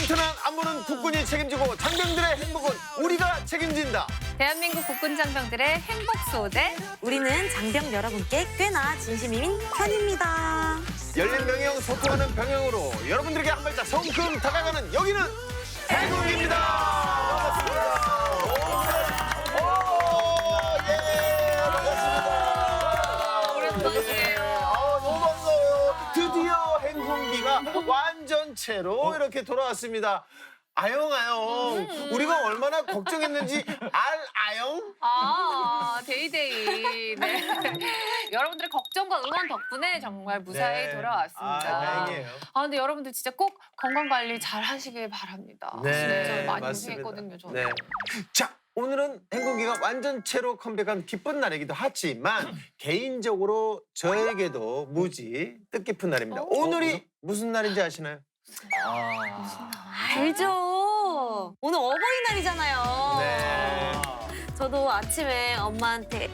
튼튼한 안무는 국군이 책임지고 장병들의 행복은 우리가 책임진다. 대한민국 국군 장병들의 행복 소대. 우리는 장병 여러분께 꽤나 진심인 편입니다. 열린 병영, 소통하는 병영으로 여러분들에게 한 발짝 성큼 다가가는 여기는 행국입니다. 반갑습니다. 오랜만이에요. 너무 반가워요. 드디어 행군기가 완전체로 이렇게 돌아왔습니다. 아영, 우리가 얼마나 걱정했는지 아영? 데이데이. 네. 여러분들의 걱정과 응원 덕분에 정말 무사히 네. 돌아왔습니다. 다행이에요. 근데 여러분들 진짜 꼭 건강 관리 잘 하시길 바랍니다. 진짜 많이 고생했거든요, 저는. 네. 자, 오늘은 행군기가 완전체로 컴백한 기쁜 날이기도 하지만 개인적으로 저에게도 무지 뜻깊은 날입니다. 오늘이 무슨 날인지 아시나요? 알죠. 오늘 어버이날이잖아요. 네. 저도 아침에 엄마한테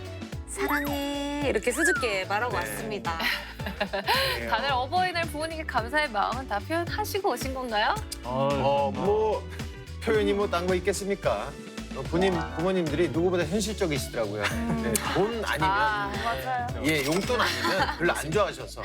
사랑해 이렇게 수줍게 말하고 네. 왔습니다. 다들 어버이날 부모님께 감사의 마음은 다 표현하시고 오신 건가요? 뭐 표현이 뭐 딴 거 있겠습니까? 부모님들이 누구보다 현실적이시더라고요. 네, 돈 아니면 맞아요. 용돈 아니면 별로 안 좋아하셔서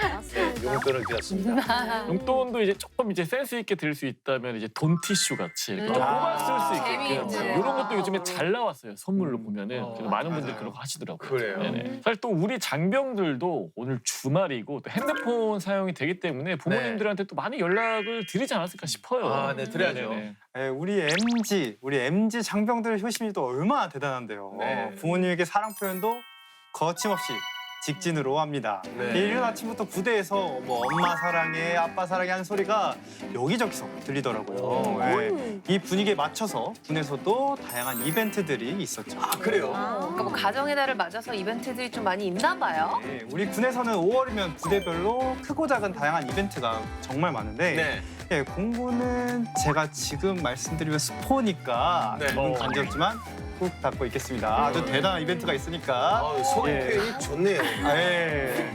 용돈을 드렸습니다. 용돈도 이제 조금 이제 센스 있게 드릴 수 있다면 이제 돈 티슈 같이 이렇게 좀 뽑아 쓸 수 있게끔 재미있네. 이런 것도 요즘에 잘 나왔어요. 선물로 보면은 그래서 많은 분들이 그런 거 하시더라고요. 그래요. 네네. 사실 또 우리 장병들도 오늘 주말이고 또 핸드폰 사용이 되기 때문에 부모님들한테 또 많이 연락을 드리지 않았을까 싶어요. 네, 드려야죠. 네네. 네, 우리 MG 장병들 효심이 또 얼마나 대단한데요. 네. 부모님에게 사랑 표현도 거침없이 직진으로 합니다. 네. 이른 아침부터 부대에서 뭐 엄마 사랑해, 아빠 사랑해 하는 소리가 여기저기서 들리더라고요. 네. 이 분위기에 맞춰서 군에서도 다양한 이벤트들이 있었죠. 그래요? 그러니까 뭐 가정의 달을 맞아서 이벤트들이 좀 많이 있나 봐요. 네, 우리 군에서는 5월이면 부대별로 크고 작은 다양한 이벤트가 정말 많은데 네. 예, 공부는 제가 지금 말씀드리면 스포니까 네. 눈 간지럽지만 꾹 닫고 있겠습니다. 아주 대단한 이벤트가 있으니까 소개 예. 표현이 좋네요. 예.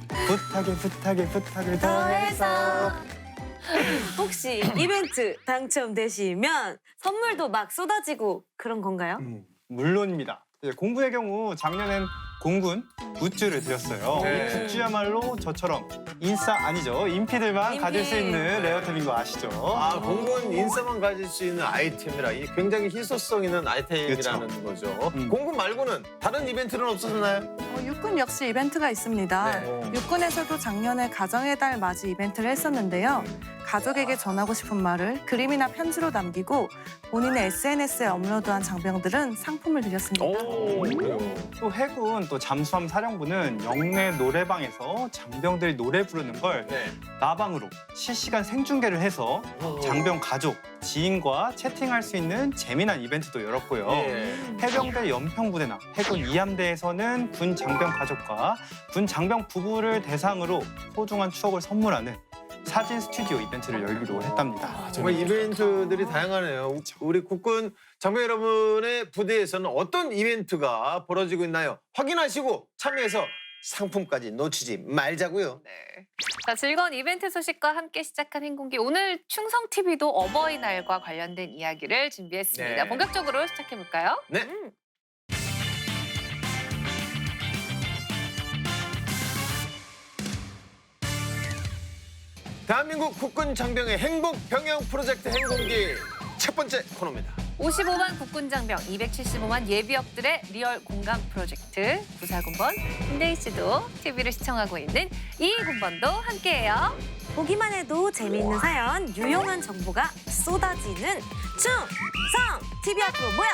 부탁을 더해서 혹시 이벤트 당첨되시면 선물도 막 쏟아지고 그런 건가요? 물론입니다. 예, 공군의 경우 작년엔 공군 굿즈를 드렸어요. 네. 이 굿즈야말로 저처럼 인피들만 가질 수 있는 레어템인 거 아시죠? 공군 인싸만 가질 수 있는 아이템이라 이 굉장히 희소성 있는 아이템이라는 거죠. 공군 말고는 다른 이벤트는 없었나요? 육군 역시 이벤트가 있습니다. 네. 육군에서도 작년에 가정의 달 맞이 이벤트를 했었는데요. 가족에게 전하고 싶은 말을 그림이나 편지로 남기고 본인의 SNS에 업로드한 장병들은 상품을 드렸습니다. 또 해군 또 잠수함 사령부는 영내 노래방에서 장병들이 노래 부르는 걸 나방으로 실시간 생중계를 해서 장병 가족, 지인과 채팅할 수 있는 재미난 이벤트도 열었고요. 해병대 연평부대나 해군 이함대에서는 군 장병 가족과 군 장병 부부를 대상으로 소중한 추억을 선물하는 사진 스튜디오 이벤트를 열기로 했답니다. 정말 이벤트들이 다양하네요. 우리 국군 장병 여러분의 부대에서는 어떤 이벤트가 벌어지고 있나요? 확인하시고 참여해서 상품까지 놓치지 말자고요. 네. 자, 즐거운 이벤트 소식과 함께 시작한 행군기. 오늘 충성TV도 어버이날과 관련된 이야기를 준비했습니다. 네. 본격적으로 시작해볼까요? 네. 대한민국 국군 장병의 행복 병영 프로젝트 행군기 첫 번째 코너입니다. 55만 국군 장병, 275만 예비역들의 리얼 공감 프로젝트. 구사군번 신대희 씨도 TV를 시청하고 있는 이군번도 함께해요. 보기만 해도 재미있는 사연, 유용한 정보가 쏟아지는 충성 TV 앞으로 모여!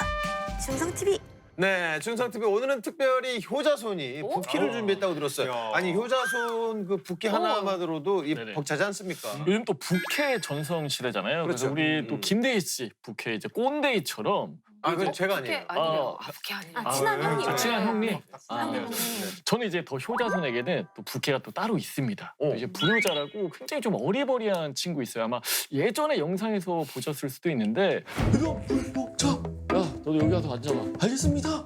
충성 TV. 네, 충성TV 오늘은 특별히 효자손이 부키를 준비했다고 들었어요. 야. 아니 효자손 그 부키 하나만 들어도 이 네네. 벅차지 않습니까? 요즘 또 부캐 전성 시대잖아요. 그래서 그렇죠. 우리 또 김대희 씨 부캐 이제 꼰대이처럼 그건 제가 아니에요. 부캐 아니에요. 부캐 아니에요. 친한 형님. 친한 형님. 형님. 저는 이제 더 효자손에게는 또 부캐가 또 따로 있습니다. 또 어. 이제 불효자라고 굉장히 좀 어리버리한 친구 있어요. 아마 예전에 영상에서 보셨을 수도 있는데 이거 불복자. 야, 너도 여기 와서 앉아봐. 알겠습니다.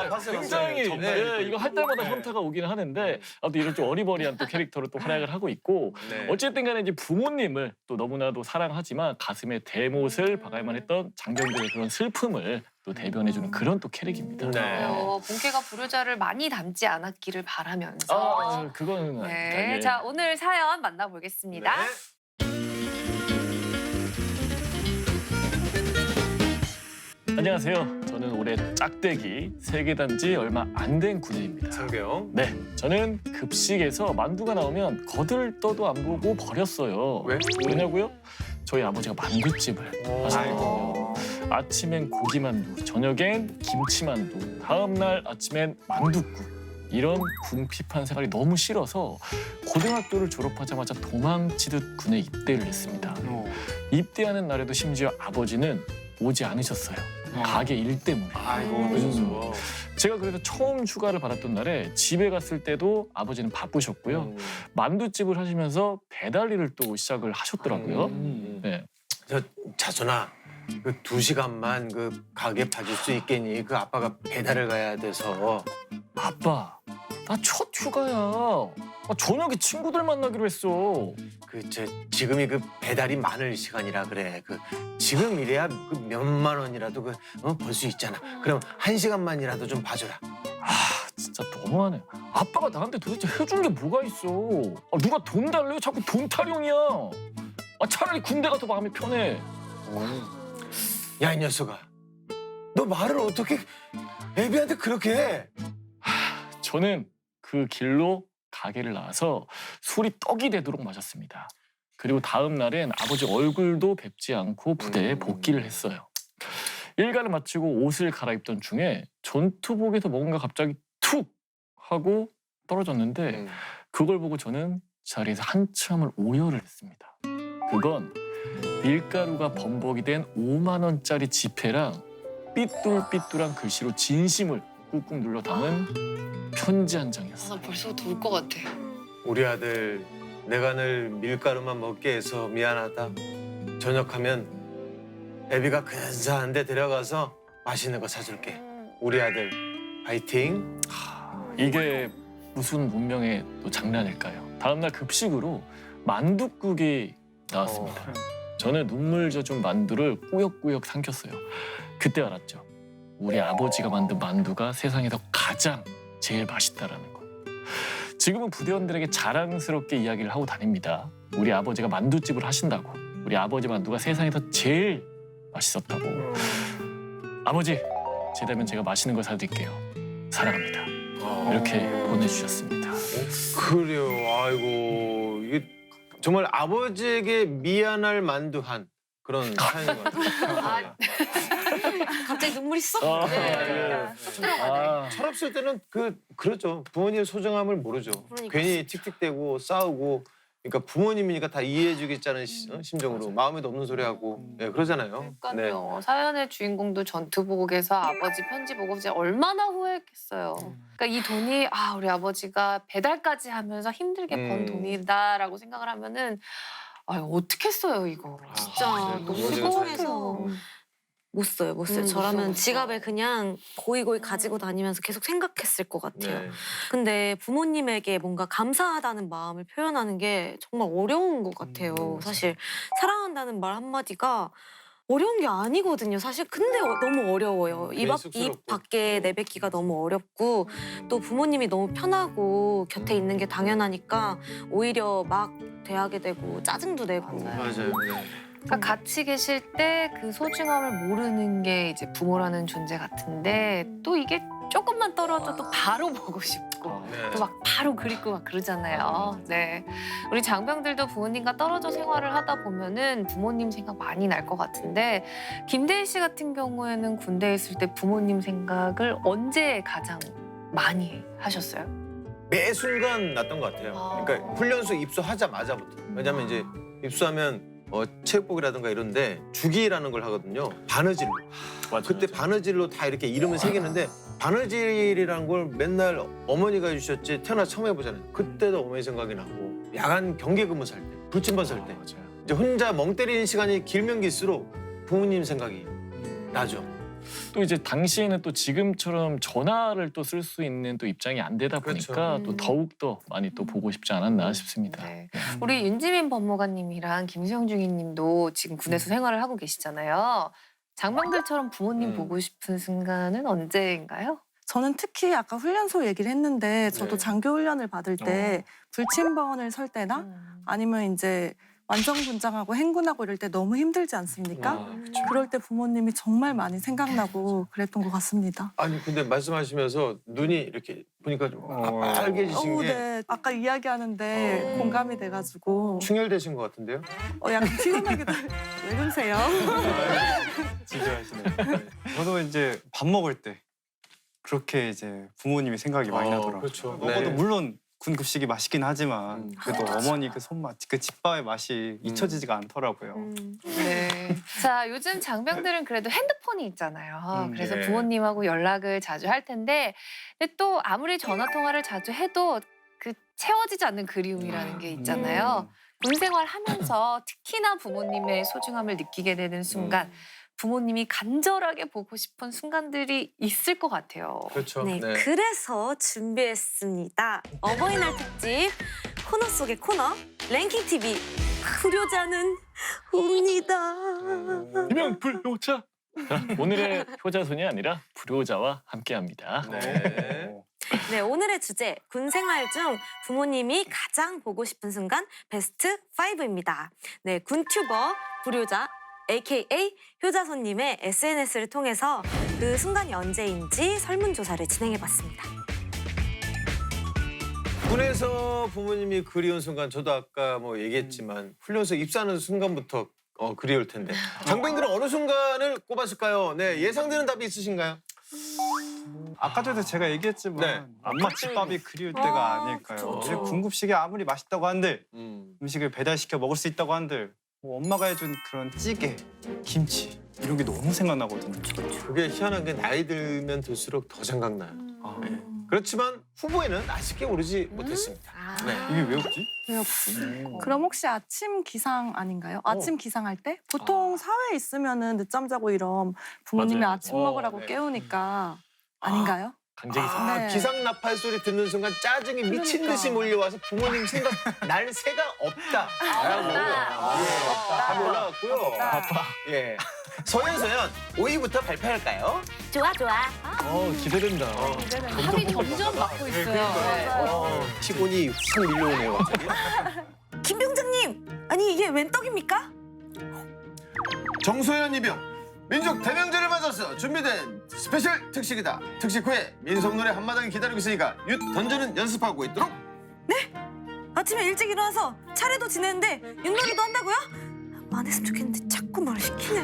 굉장히 네. 이거 할 때마다 네. 현타가 오긴 하는데 아무튼 이런 좀 어리버리한 또 캐릭터로 또 활약을 하고 있고 네. 어쨌든 간에 이제 부모님을 또 너무나도 사랑하지만 가슴에 대못을 박아야만 했던 장병들의 그런 슬픔을 또 대변해주는 그런 또 캐릭입니다. 네. 본캐가 불효자를 많이 닮지 않았기를 바라면서. 그거는 네. 예. 자, 오늘 사연 만나보겠습니다. 네. 안녕하세요. 저는 올해 짝대기 세개단 지 얼마 안 된 군인입니다. 장병. 네, 저는 급식에서 만두가 나오면 거들떠도 안 보고 버렸어요. 왜? 왜냐고요? 저희 아버지가 만두집을 하셨거든요. 아이고. 아침엔 고기만두, 저녁엔 김치만두, 다음 날 아침엔 만두국. 이런 궁핍한 생활이 너무 싫어서 고등학교를 졸업하자마자 도망치듯 군에 입대를 했습니다. 입대하는 날에도 심지어 아버지는 오지 않으셨어요. 가게 일 때문에. 아이고 그러셨어. 제가 그래서 처음 휴가를 받았던 날에 집에 갔을 때도 아버지는 바쁘셨고요. 만두집을 하시면서 배달 일을 또 시작을 하셨더라고요. 네. 저 자손아, 그 2시간만 그 가게 봐줄 수 있겠니? 그 아빠가 배달을 가야 돼서. 아빠, 나 첫 휴가야. 저녁에 친구들 만나기로 했어. 지금이 그 배달이 많을 시간이라 그래. 지금 이래야 그 몇만 원이라도 벌 수 있잖아. 그럼 1시간만이라도 좀 봐줘라. 진짜 너무하네. 아빠가 나한테 도대체 해준 게 뭐가 있어. 누가 돈 달래요? 자꾸 돈 타령이야. 차라리 군대가 더 마음이 편해. 야, 이 녀석아. 너 말을 어떻게 애비한테 그렇게 해? 저는 그 길로 가게를 나와서 술이 떡이 되도록 마셨습니다. 그리고 다음 날엔 아버지 얼굴도 뵙지 않고 부대에 복귀를 했어요. 일과를 마치고 옷을 갈아입던 중에 전투복에서 뭔가 갑자기 툭 하고 떨어졌는데 그걸 보고 저는 자리에서 한참을 오열을 했습니다. 그건 밀가루가 범벅이 된 5만 원짜리 지폐랑 삐뚤삐뚤한 글씨로 진심을 꾹꾹 눌러 담은 편지 한 장이었어요. 나 벌써부터 울 것 같아. 우리 아들, 내가 늘 밀가루만 먹게 해서 미안하다. 저녁하면 애비가 근사한 데 데려가서 맛있는 거 사줄게. 우리 아들, 파이팅. 이게 무슨 문명의 또 장난일까요? 다음 날 급식으로 만둣국이 나왔습니다. 저는 눈물 젖은 만두를 꾸역꾸역 삼켰어요. 그때 알았죠. 우리 아버지가 만든 만두가 세상에서 가장 제일 맛있다라는 거. 지금은 부대원들에게 자랑스럽게 이야기를 하고 다닙니다. 우리 아버지가 만두집을 하신다고. 우리 아버지 만두가 세상에서 제일 맛있었다고. 아버지, 제다면 제가 맛있는 걸 사드릴게요. 사랑합니다. 이렇게 보내주셨습니다. 그래요. 아이고, 이게 정말 아버지에게 미안할 만두한 그런 사연인 것 같아요. 갑자기 눈물이 쏙. 네. 철없을 때는 그렇죠. 부모님의 소중함을 모르죠. 그러니까. 괜히 틱틱대고 싸우고. 그러니까 부모님이니까 다 이해해주겠다는 심정으로 마음에도 없는 소리 하고 그러잖아요. 그러니까요. 사연의 주인공도 전투복에서 아버지 편지 보고 이제 얼마나 후회했겠어요. 그러니까 이 돈이 우리 아버지가 배달까지 하면서 힘들게 번 돈이다라고 생각을 하면은 어떻게 써요 이거. 진짜 너무 이거는 소중해서 못 써요, 못 써요. 못 저라면 써. 지갑에 그냥 고이고이 가지고 다니면서 계속 생각했을 것 같아요. 네. 근데 부모님에게 뭔가 감사하다는 마음을 표현하는 게 정말 어려운 것 같아요. 사실 사랑한다는 말 한마디가 어려운 게 아니거든요. 사실 근데 너무 어려워요. 입 쑥스럽고. 밖에 내뱉기가 너무 어렵고 또 부모님이 너무 편하고 곁에 있는 게 당연하니까 오히려 막 대하게 되고 짜증도 내고. 맞아요. 네. 그러니까 같이 계실 때 그 소중함을 모르는 게 이제 부모라는 존재 같은데 또 이게 조금만 떨어져도 바로 보고 싶고 네. 또 막 바로 그립고 막 그러잖아요. 네, 우리 장병들도 부모님과 떨어져 생활을 하다 보면은 부모님 생각 많이 날 것 같은데 김대희 씨 같은 경우에는 군대에 있을 때 부모님 생각을 언제 가장 많이 하셨어요? 매 순간 났던 것 같아요. 그러니까 훈련소 입소하자마자부터. 왜냐면 이제 입소하면 체육복이라든가 이런데 주기라는 걸 하거든요. 바느질로. 그때 바느질로 다 이렇게 이름을 새기는데 바느질이라는 걸 맨날 어머니가 해주셨지 태어나 처음 해보잖아요. 그때도 어머니 생각이 나고 야간 경계 근무 살 때, 불침번 살 때 이제 혼자 멍 때리는 시간이 길면 길수록 부모님 생각이 나죠. 또 이제 당시에는 또 지금처럼 전화를 또 쓸 수 있는 또 입장이 안 되다 보니까 그렇죠. 또 더욱 더 많이 또 보고 싶지 않았나 싶습니다. 네. 우리 윤지민 법무관님이랑 김수영 중위님도 지금 군에서 생활을 하고 계시잖아요. 장병들처럼 부모님 보고 싶은 순간은 언제인가요? 저는 특히 아까 훈련소 얘기를 했는데 저도 네. 장교 훈련을 받을 때 불침번을 설 때나 아니면 이제 완전분장하고 행군하고 이럴 때 너무 힘들지 않습니까? 그럴 때 부모님이 정말 많이 생각나고 그랬던 것 같습니다. 아니 근데 말씀하시면서 눈이 이렇게 보니까 좀 빨개지신 게 네. 아까 이야기하는데 공감이 돼가지고 충혈되신 것 같은데요? 약간 피곤하기도 왜 그러세요? 지지하시네요. 저도 이제 밥 먹을 때 그렇게 이제 부모님이 생각이 많이 나더라고요. 그렇죠. 먹어도 네. 물론 군 급식이 맛있긴 하지만 그래도 어머니 그 손맛, 그 집밥의 맛이 잊혀지지가 않더라고요. 네. 자, 요즘 장병들은 그래도 핸드폰이 있잖아요. 그래서 네. 부모님하고 연락을 자주 할 텐데, 근데 또 아무리 전화 통화를 자주 해도 그 채워지지 않는 그리움이라는 게 있잖아요. 군 생활하면서 특히나 부모님의 소중함을 느끼게 되는 순간, 부모님이 간절하게 보고 싶은 순간들이 있을 것 같아요. 그렇죠. 네, 그래서 준비했습니다. 어버이날 특집 코너 속의 코너 랭킹 TV 불효자는 옵니다. 일명 불효자. 오늘의 효자손이 아니라 불효자와 함께합니다. 네. 네, 오늘의 주제 군 생활 중 부모님이 가장 보고 싶은 순간 베스트 5입니다. 네, 군튜버 불효자 AKA 효자손님의 SNS를 통해서 그 순간이 언제인지 설문조사를 진행해봤습니다. 군에서 부모님이 그리운 순간 저도 아까 뭐 얘기했지만 훈련소 입사하는 순간부터 그리울 텐데 장병들은 어느 순간을 꼽았을까요? 네, 예상되는 답이 있으신가요? 아까도 제가 얘기했지만 네. 엄마 집밥이 그리울 때가 아닐까요? 이제 군급식이 아무리 맛있다고 한들 음식을 배달시켜 먹을 수 있다고 한들 뭐 엄마가 해준 그런 찌개, 김치 이런 게 너무 생각나거든요. 그게 희한한 게 나이 들면 들수록 더 생각나요. 아, 네. 그렇지만 후보에는 아쉽게 오르지 못했습니다. 네. 이게 왜 없지? 왜 없지? 그럼 혹시 아침 기상 아닌가요? 아침 기상할 때? 보통 사회에 있으면은 늦잠 자고 이런 부모님이 맞아요. 아침 먹으라고 네. 깨우니까 아닌가요? 강제기상. 아, 네. 기상 나팔 소리 듣는 순간 짜증이 미친 그러니까. 듯이 몰려와서 부모님 생각 날 새가 없다. 답이 올라왔고요. 예. 서연 5위부터 발표할까요? 좋아, 좋아. 기대된다. 합이 점점 맞고 있어요. 피곤이 확 밀려오네요. 갑자기. 김 병장님, 아니 이게 웬 떡입니까? 정소연 이병. 민족 대명절을 맞아서 준비된 스페셜 특식이다. 특식 후에 민속노래 한마당 기다리고 있으니까 윷 던전은 연습하고 있도록. 아침에 일찍 일어나서 차례도 지내는데 윷놀이도 한다고요? 안 했으면 좋겠는데 자꾸 말을 시키네.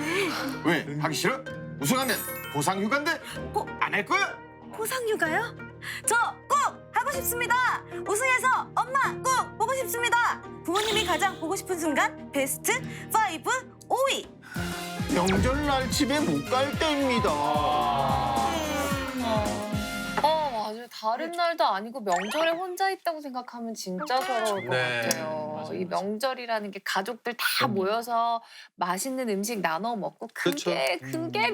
왜? 하기 싫어? 우승하면 보상 휴가인데 안 할 거야? 보상휴가요? 저 꼭 하고 싶습니다. 우승해서 엄마 꼭 보고 싶습니다. 부모님이 가장 보고 싶은 순간 베스트 5 5위. 명절날 집에 못 갈 때입니다. 맞아요. 다른 날도 아니고 명절에 혼자 있다고 생각하면 진짜 서러울 것 네. 같아요. 맞아요, 이 맞아요. 명절이라는 게 가족들 다 모여서 맛있는 음식 나눠 먹고 그게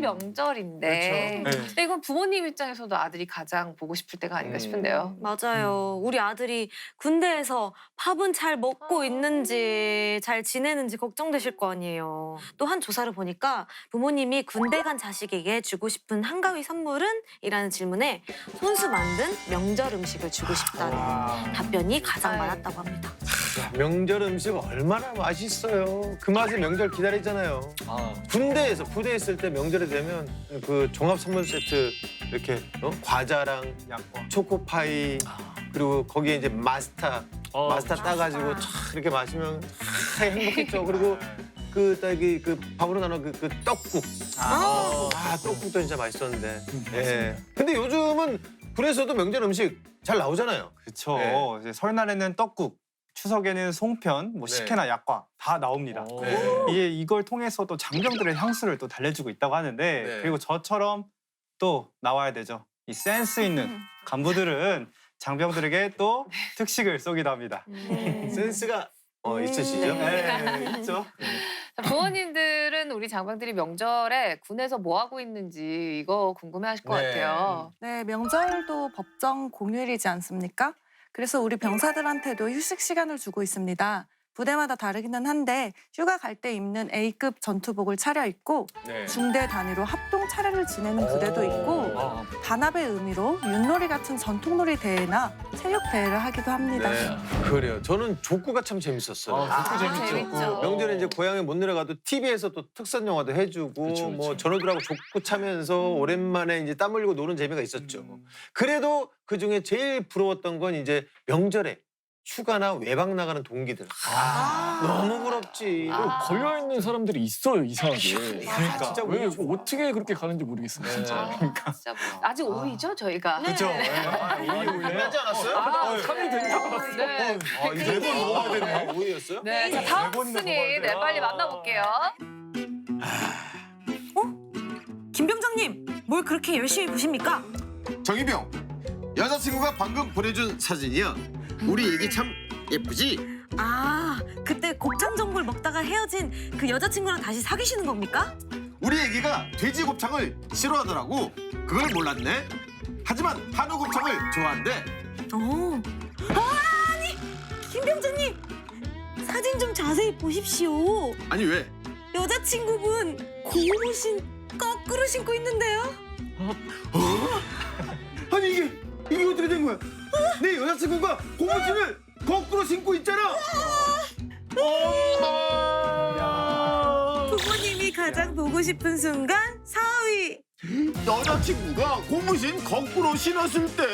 명절인데. 그렇죠. 근데 이건 부모님 입장에서도 아들이 가장 보고 싶을 때가 아닌가 싶은데요. 맞아요. 우리 아들이 군대에서 밥은 잘 먹고 있는지 잘 지내는지 걱정되실 거 아니에요. 또 한 조사를 보니까 부모님이 군대 간 자식에게 주고 싶은 한가위 선물은? 이라는 질문에 손수 만든 명절 음식을 주고 싶다는 답변이 가장 많았다고 합니다. 명절 음식 얼마나 맛있어요. 그 맛에 명절 기다리잖아요. 군대에서 부대 있을 때 명절이 되면 그 종합 선물 세트 이렇게 과자랑 약과. 초코파이 그리고 거기에 이제 마스타 따가지고 촥 이렇게 마시면 행복했죠. 그리고 그 딱이 그 밥으로 나눠 그 떡국. 떡국도 진짜 맛있었는데. 예. 근데 요즘은 군에서도 명절 음식 잘 나오잖아요. 그렇죠. 네. 이제 설날에는 떡국, 추석에는 송편, 뭐 네. 식혜나 약과 다 나옵니다. 네. 이걸 통해서 또 장병들의 향수를 또 달래주고 있다고 하는데 네. 그리고 저처럼 또 나와야 되죠. 이 센스 있는 간부들은 장병들에게 또 특식을 쏘기도 합니다. 센스가 있으시죠? 네, 있죠. 자, 부모님들은 우리 장병들이 명절에 군에서 뭐 하고 있는지 이거 궁금해하실 것 네. 같아요. 네, 명절도 법정 공휴일이지 않습니까? 그래서 우리 병사들한테도 휴식 시간을 주고 있습니다. 부대마다 다르기는 한데 휴가 갈 때 입는 A급 전투복을 차려입고 네. 중대 단위로 합동 차례를 지내는 부대도 있고 아, 단합의 의미로 윷놀이 같은 전통놀이 대회나 체육 대회를 하기도 합니다. 네. 그래요. 저는 족구가 참 재밌었어요. 족구 재밌죠. 재밌죠. 명절에 이제 고향에 못 내려가도 TV에서 또 특선 영화도 해주고 그쵸, 뭐 그쵸. 전우들하고 족구 차면서 오랜만에 이제 땀 흘리고 노는 재미가 있었죠. 그래도 그 중에 제일 부러웠던 건 이제 명절에 휴가나 외박 나가는 동기들. 너무 부럽지. 걸려 있는 사람들이 있어요 이상하게. 그러니까. 진짜 왜 운이 좋아. 어떻게 그렇게 가는지 모르겠어요 진짜. 아, 진짜 뭐, 아직 5위죠 저희가. 그렇죠. 끝나지 않았어요? 아, 3위 된 줄 알았어. 네. 이제 번 넘어야 되네. 5위였어요? 네, 자 다음 네 번이나 순위 넘어가야 네, 빨리 만나볼게요. 김 병장님, 뭘 그렇게 열심히 보십니까? 정희병, 여자친구가 방금 보내준 사진이야. 우리 애기 참 예쁘지? 아, 그때 곱창 전골 먹다가 헤어진 그 여자친구랑 다시 사귀시는 겁니까? 우리 애기가 돼지 곱창을 싫어하더라고. 그걸 몰랐네. 하지만 한우 곱창을 좋아한대. 어. 아니, 김 병장님, 사진 좀 자세히 보십시오. 아니 왜? 여자친구분 고무신 거꾸로 신고 있는데요. 아니 이게 어떻게 된 거야? 내 여자친구가 고무신을 거꾸로 신고 있잖아. 부모님이 가장 보고 싶은 순간 4위. 여자친구가 고무신 거꾸로 신었을 때.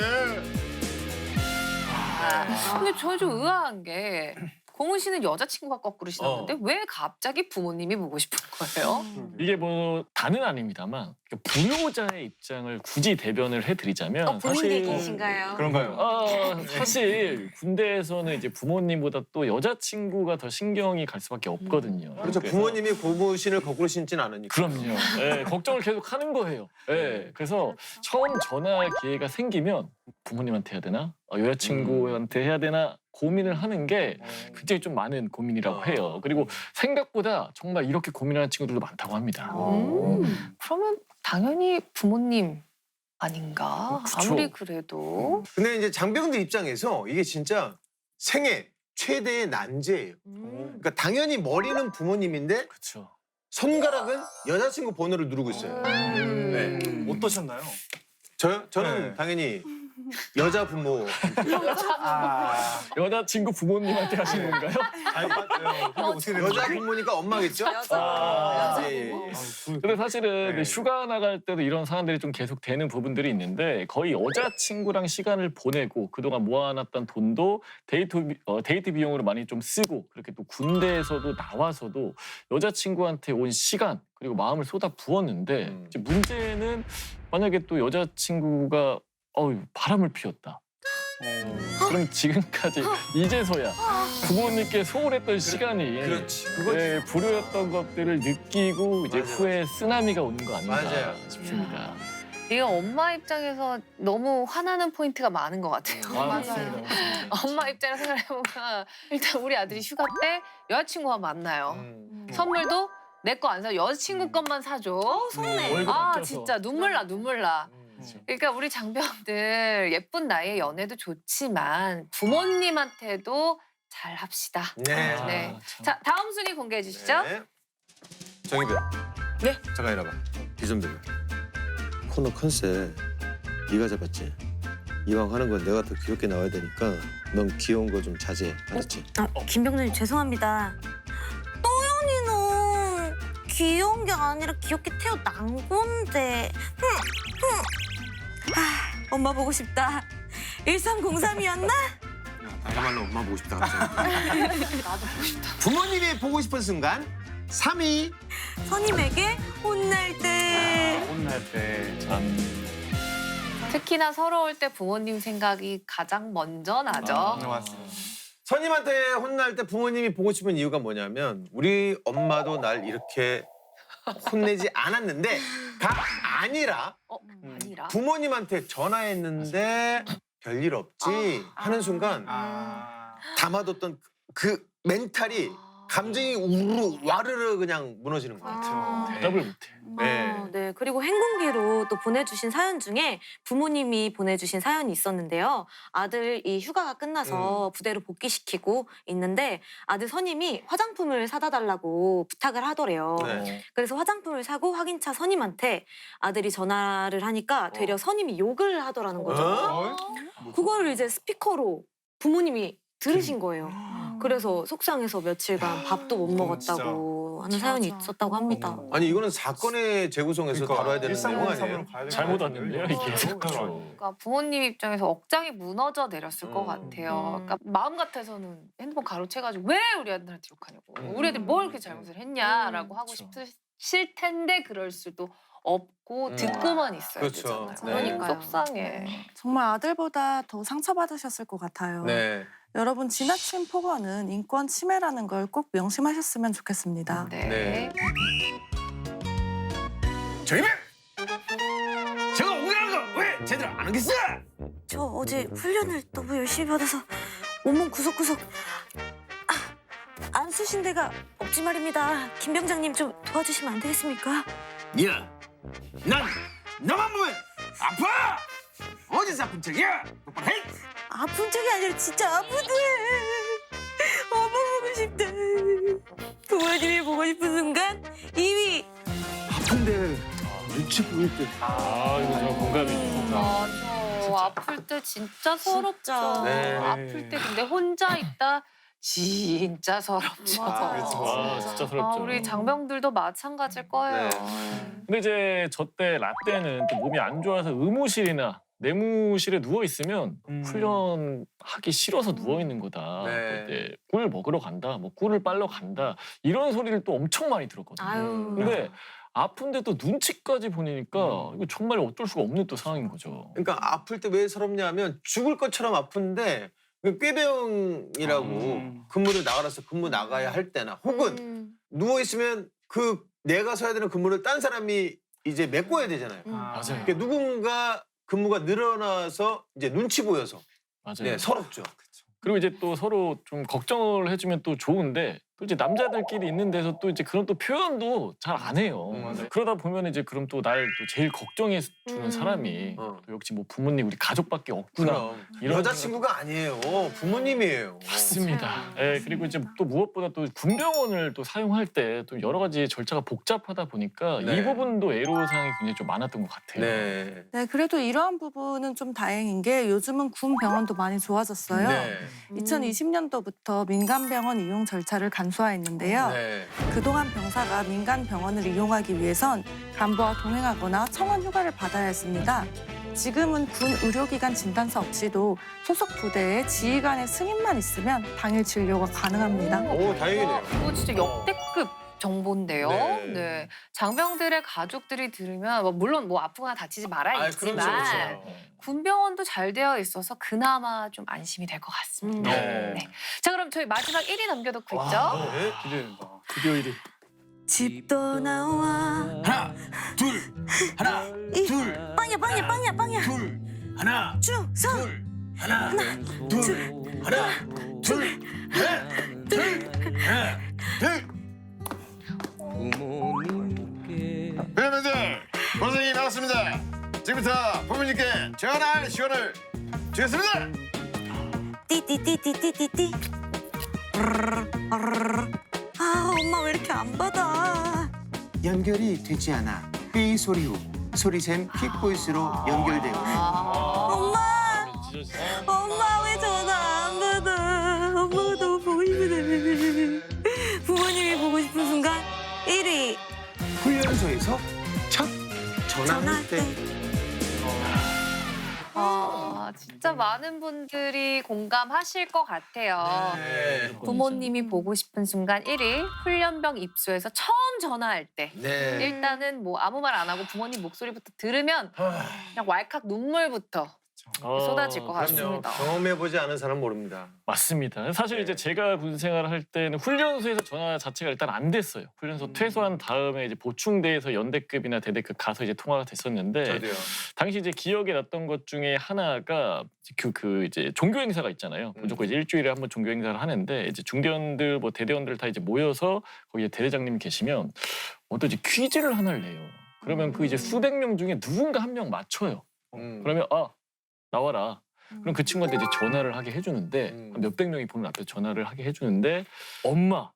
근데 저 좀 의아한 게 고무신은 여자친구가 거꾸로 신었는데 왜 갑자기 부모님이 보고 싶은 거예요? 이게 뭐 다는 아닙니다만 부요자의 입장을 굳이 대변을 해드리자면 본인 얘기이신가요? 그런가요? 사실 군대에서는 이제 부모님보다 또 여자친구가 더 신경이 갈 수밖에 없거든요. 그렇죠. 그래서 부모님이 고무신을 거꾸로 신진 않으니까. 그럼요. 예, 걱정을 계속 하는 거예요. 예, 그래서 처음 전화할 기회가 생기면 부모님한테 해야 되나? 여자친구한테 해야 되나? 고민을 하는 게 굉장히 좀 많은 고민이라고 해요. 그리고 생각보다 정말 이렇게 고민하는 친구들도 많다고 합니다. 그러면 당연히 부모님 아닌가? 그쵸. 아무리 그래도. 근데 이제 장병들 입장에서 이게 진짜 생애 최대의 난제예요. 그러니까 당연히 머리는 부모님인데 그렇죠. 손가락은 여자친구 번호를 누르고 있어요. 네. 어떠셨나요? 저는 네. 당연히 여자 부모. 여자친구 부모님한테 하시는 건가요? 아니, 맞아요. 그게 어떻게 된 여자 거지? 부모니까 엄마겠죠? 예, 예. 근데 사실은 네. 휴가 나갈 때도 이런 상황들이 좀 계속 되는 부분들이 있는데 거의 여자친구랑 시간을 보내고 그동안 모아놨던 돈도 데이트 비용으로 많이 좀 쓰고 그렇게 또 군대에서도 나와서도 여자친구한테 온 시간 그리고 마음을 쏟아 부었는데 이제 문제는 만약에 또 여자친구가 바람을 피웠다. 그럼 지금까지 이제서야 부모님께 소홀했던 시간이 그렇지. 불효였던 것들을 느끼고 이제 맞아, 후에 쓰나미가 오는 거 아닌가 맞아요. 싶습니다. 이게 엄마 입장에서 너무 화나는 포인트가 많은 것 같아요. 맞습니다. 엄마 입장에서 생각해보면 일단 우리 아들이 휴가 때 여자친구와 만나요. 선물도 내 거 안 사, 여자친구 것만 사줘. 서운해. 월급 아 아껴서. 진짜 눈물 나 눈물 나. 그러니까 우리 장병들 예쁜 나이에 연애도 좋지만 부모님한테도 잘 합시다. 네. 네. 참. 자 다음 순위 공개해 주시죠. 네. 정희배. 네? 잠깐 이러봐. 귀 좀 들려. 코너 컨셉 네가 잡았지? 이왕 하는 건 내가 더 귀엽게 나와야 되니까 넌 귀여운 거 좀 자제해. 알았지? 김 병장님 죄송합니다. 또연이는 귀여운 게 아니라 귀엽게 태어난 건데. 엄마 보고 싶다. 1303이었나? 나야말로 엄마 보고 싶다. 갑자기. 나도 보고 싶다. 부모님이 보고 싶은 순간 3위. 선임에게 혼날 때. 혼날 때. 참. 특히나 서러울 때 부모님 생각이 가장 먼저 나죠. 네, 맞습니다. 선임한테 혼날 때 부모님이 보고 싶은 이유가 뭐냐면 우리 엄마도 날 이렇게 혼내지 않았는데 가 아니라 아니라. 부모님한테 전화했는데 별일 없지 하는 순간 아. 담아뒀던 그 멘탈이 감정이 우르르 와르르 그냥 무너지는 것 같아요. 대답을 못해. 네. 네. 그리고 행군기로 또 보내주신 사연 중에 부모님이 보내주신 사연이 있었는데요. 아들이 휴가가 끝나서 부대로 복귀시키고 있는데 아들 선임이 화장품을 사다 달라고 부탁을 하더래요. 네. 그래서 화장품을 사고 확인차 선임한테 아들이 전화를 하니까 되려 선임이 욕을 하더라는 거죠. 어? 그걸 이제 스피커로 부모님이 들으신 거예요. 그래서 속상해서 며칠간 밥도 못 먹었다고 하는 사연이 맞아. 있었다고 합니다. 아니 이거는 사건의 재구성에서 다뤄야 되는 내용 아니에요? 잘못 왔는데요, 이게. 그렇죠. 그러니까 부모님 입장에서 억장이 무너져 내렸을 것 같아요. 그러니까 마음 같아서는 핸드폰 가로채가지고 왜 우리 아들한테 욕하냐고. 우리 애들이 뭘 그렇게 잘못을 했냐라고 하고 싶으실 텐데 그럴 수도 없고 듣고만 있어야 그렇죠. 되잖아요. 네. 그러니까 속상해. 정말 아들보다 더 상처받으셨을 것 같아요. 네. 여러분 지나친 폭언은 인권 침해라는 걸 꼭 명심하셨으면 좋겠습니다. 네. 저희들 제가 오기라는 거 왜 제대로 안 하겠어? 저 어제 훈련을 너무 열심히 받아서 온몸 구석구석 안 쑤신 데가 없지 말입니다. 김 병장님 좀 도와주시면 안 되겠습니까? 야, 난 너만 보면 아파. 어디서 아픈 척이야? 똑바로 해. 아픈 적이 아니라 진짜 아프대. 엄마 보고 싶다. 부모님이 보고 싶은 순간 이미 아픈데 눈치 보일 때. 이거 저 공감이. 맞아. 아플 때 진짜 서럽죠. 네. 아플 때 근데 혼자 있다 진짜 서럽죠. 와, 진짜 서럽죠. 우리 장병들도 마찬가지일 거예요. 근데 이제 저 때 라떼는 또 몸이 안 좋아서 의무실이나 내무실에 누워 있으면 훈련하기 싫어서 누워 있는 거다. 네. 그때 꿀 먹으러 간다, 뭐 꿀을 빨러 간다 이런 소리를 또 엄청 많이 들었거든요. 아유. 근데 아픈데 또 눈치까지 보니까 이거 정말 어쩔 수가 없는 또 상황인 거죠. 그러니까 아플 때 왜 서럽냐면 죽을 것처럼 아픈데 그 꾀병이라고 근무를 나가라서 근무 나가야 할 때나 혹은 누워 있으면 그 내가 서야 되는 근무를 딴 사람이 이제 메꿔야 되잖아요. 맞아요. 그러니까 누군가 근무가 늘어나서 이제 눈치 보여서 맞아요. 네, 서럽죠. 그리고 이제 또 서로 좀 걱정을 해주면 또 좋은데 또 이제 남자들끼리 있는 데서 또 이제 그런 또 표현도 잘 안 해요. 그러다 보면 이제 그럼 또 날 또 제일 걱정해 주는 사람이 어. 또 역시 뭐 부모님 우리 가족밖에 없구나. 그럼 이런 여자친구가 아니에요. 부모님이에요. 맞습니다. 예, 그리고 이제 또 무엇보다 또 군병원을 또 사용할 때 또 여러 가지 절차가 복잡하다 보니까 네. 이 부분도 애로사항이 굉장히 좀 많았던 것 같아요. 네. 네, 그래도 이러한 부분은 좀 다행인 게 요즘은 군 병원도 많이 좋아졌어요. 네. 2020년도부터 민간 병원 이용 절차를 간소화했는데요. 네. 그동안 병사가 민간 병원을 이용하기 위해선 간부와 동행하거나 청원 휴가를 받아야 했습니다. 지금은 군 의료기관 진단서 없이도 소속 부대의 지휘관의 승인만 있으면 당일 진료가 가능합니다. 오, 다행이네요. 이거 진짜 역대급 정보인데요. 네. 네. 장병들의 가족들이 들으면 뭐 물론 뭐 아프거나 다치지 말아야겠지만 그렇죠. 군병원도 잘 되어 있어서 그나마 좀 안심이 될 것 같습니다. 네. 네. 자 그럼 저희 마지막 1위 남겨놓고 있죠. 네. 기대된다. 드디어 1위. 집 떠나와 하나, 둘, 하나, 둘, 빵야 빵야 빵야 빵야 둘, 하나, 충성 둘, 하나, 둘, 하나, 둘, 하나, 둘, 하나, 둘. 여러분들 고생이 많았습니다. 지금부터 부모님께 전할 시간을 주겠습니다. 띠띠띠띠띠띠띠 아 엄마 왜 이렇게 안 받아 연결이 되지 않아 삐 소리 후 소리샘 퀵보이스로 연결되오니 엄마 엄마 왜 전화 안 받아 엄마가 너무 보고 싶은데 부모님이 보고 싶은 순간 1위 훈련소에서 첫 전화할 때. 진짜 많은 분들이 공감하실 것 같아요. 네. 부모님이 보고 싶은 순간 1위 훈련병 입소해서 처음 전화할 때 네. 일단은 뭐 아무 말 안 하고 부모님 목소리부터 들으면 그냥 왈칵 눈물부터 쏟아질 것 그럼요. 같습니다. 경험해보지 않은 사람 모릅니다. 맞습니다. 사실 이제 제가 군 생활을 할 때는 훈련소에서 전화 자체가 일단 안 됐어요. 훈련소 퇴소한 다음에 이제 보충대에서 연대급이나 대대급 가서 이제 통화가 됐었는데 저도요. 당시 이제 기억에 났던 것 중에 하나가 그 이제 종교 행사가 있잖아요. 무조건 이제 일주일에 한 번 종교 행사를 하는데 이제 중대원들 뭐 대대원들 다 이제 모여서 거기에 대대장님 계시면 어떤 이제 퀴즈를 하나를 내요. 그러면 그 이제 수백 명 중에 누군가 한 명 맞춰요. 그러면 나와라. 그럼 그 친구한테 이제 전화를 하게 해주는데 한 몇백 명이 보는 앞에서 전화를 하게 해주는데 엄마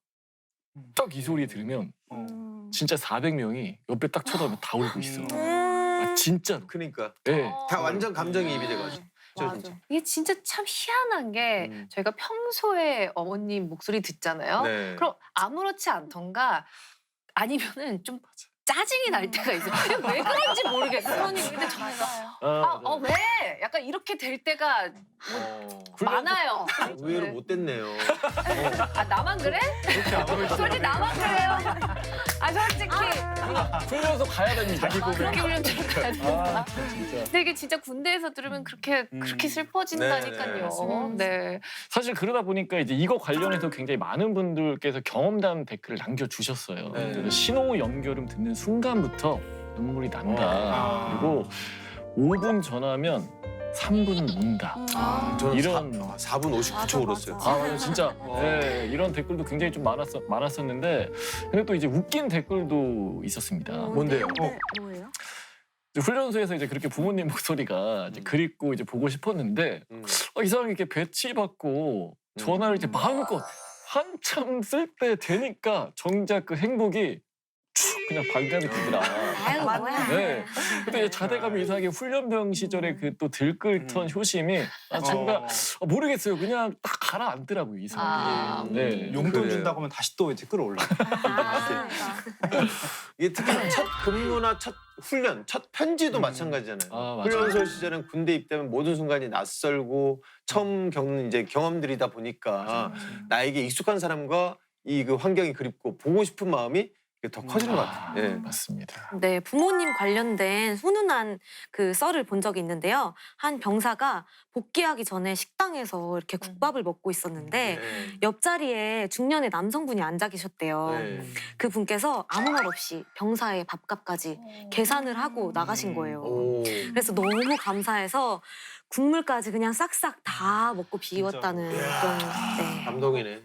딱 이 소리 들으면 진짜 400명이 옆에 딱 쳐다보면 다 울고 있어. 아, 진짜로. 그러니까 네. 다 완전 감정이입이 돼가지고. 맞아. 이게 진짜 참 희한한 게 저희가 평소에 어머님 목소리 듣잖아요. 네. 그럼 아무렇지 않던가 아니면은 좀 짜증이 날 때가 있어요. 이게 왜 그런지 모르겠어요. 부모님 근데 저희가 왜? 약간 이렇게 될 때가 많아요. 의외로 못 됐네요. 아 나만 그래? 솔직히 나만 그래요. 아 솔직히 훈련소 가야 됩니다. 그렇게 훈련처럼 가야 된다. 근데 이게 진짜 군대에서 들으면 그렇게 슬퍼진다니까요. 네. 사실 그러다 보니까 이제 이거 관련해서 굉장히 많은 분들께서 경험담 댓글을 남겨주셨어요. 네. 그래서 신호 연결음 듣는 순간부터 눈물이 난다. 그리고 5분 전화하면 3분은 운다. 저는 이런 4분 59초 울었어요. 맞아, 진짜. 네, 이런 댓글도 굉장히 좀 많았었는데, 근데 또 이제 웃긴 댓글도 있었습니다. 뭔데요? 뭐예요? 이제 훈련소에서 이제 그렇게 부모님 목소리가 이제 그립고 이제 보고 싶었는데 이상하게 이렇게 배치받고 전화를 이제 마음껏 한참 쓸 때 되니까 정작 그 행복이 쭉 그냥 반감이 들더라. 아유 뭐야. 네. 근데 이제 자대감이 이상하게 훈련병 시절에 그 또 들끓던 효심이 정말 모르겠어요. 그냥 딱 가라앉더라고요 이상하게. 네. 용돈 그래요. 준다고 하면 다시 또 이제 끌어올라. 이게 특히 첫 근무나 첫 훈련, 첫 편지도 마찬가지잖아요. 아, 맞아요. 훈련소 시절은 군대 입대하면 모든 순간이 낯설고 처음 겪는 이제 경험들이다 보니까 나에게 익숙한 사람과 이 그 환경이 그립고 보고 싶은 마음이 더 커지는 것 같아요. 예. 맞습니다. 네, 부모님 관련된 훈훈한 그 썰을 본 적이 있는데요. 한 병사가 복귀하기 전에 식당에서 이렇게 국밥을 먹고 있었는데 네. 옆자리에 중년의 남성분이 앉아 계셨대요. 네. 그 분께서 아무 말 없이 병사의 밥값까지 계산을 하고 나가신 거예요. 오. 그래서 너무 감사해서 국물까지 그냥 싹싹 다 먹고 비웠다는 그런 네. 감동이네.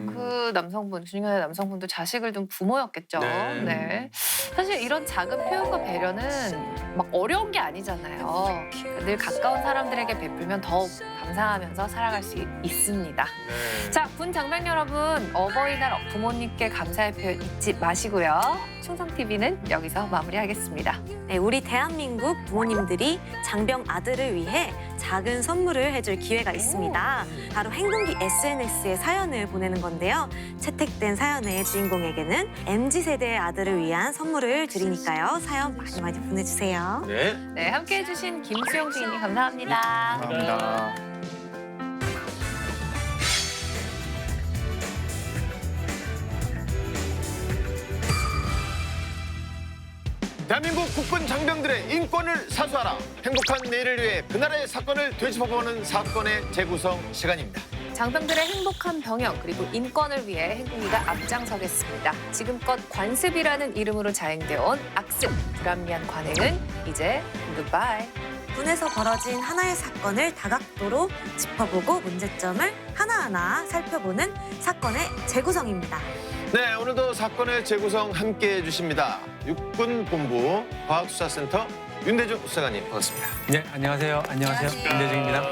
그 남성분, 중년의 남성분도 자식을 둔 부모였겠죠. 네. 네. 사실 이런 작은 표현과 배려는 막 어려운 게 아니잖아요. 늘 가까운 사람들에게 베풀면 더욱 감사하면서 살아갈 수 있습니다. 네. 자, 군 장병 여러분, 어버이날 부모님께 감사의 표현 잊지 마시고요. 충성TV는 여기서 마무리하겠습니다. 네, 우리 대한민국 부모님들이 장병 아들을 위해 작은 선물을 해줄 기회가 있습니다. 바로 행동기 SNS에 사연을 보내는 건데요. 채택된 사연의 주인공에게는 MZ세대의 아들을 위한 선물을 드리니까요. 사연 많이 많이 보내주세요. 네. 네, 함께해 주신 김수영 주인님 감사합니다. 감사합니다. 대한민국 국군 장병들의 인권을 사수하라. 행복한 내일을 위해 그 나라의 사건을 되짚어보는 사건의 재구성 시간입니다. 장병들의 행복한 병영 그리고 인권을 위해 행동이가 앞장서겠습니다. 지금껏 관습이라는 이름으로 자행되어 온 악습, 불합리한 관행은 이제 굿바이. 군에서 벌어진 하나의 사건을 다각도로 짚어보고 문제점을 하나하나 살펴보는 사건의 재구성입니다. 네, 오늘도 사건의 재구성 함께해 주십니다. 육군본부 과학수사센터 윤대중 수사관님 반갑습니다. 네, 안녕하세요. 안녕하세요. 윤대중입니다.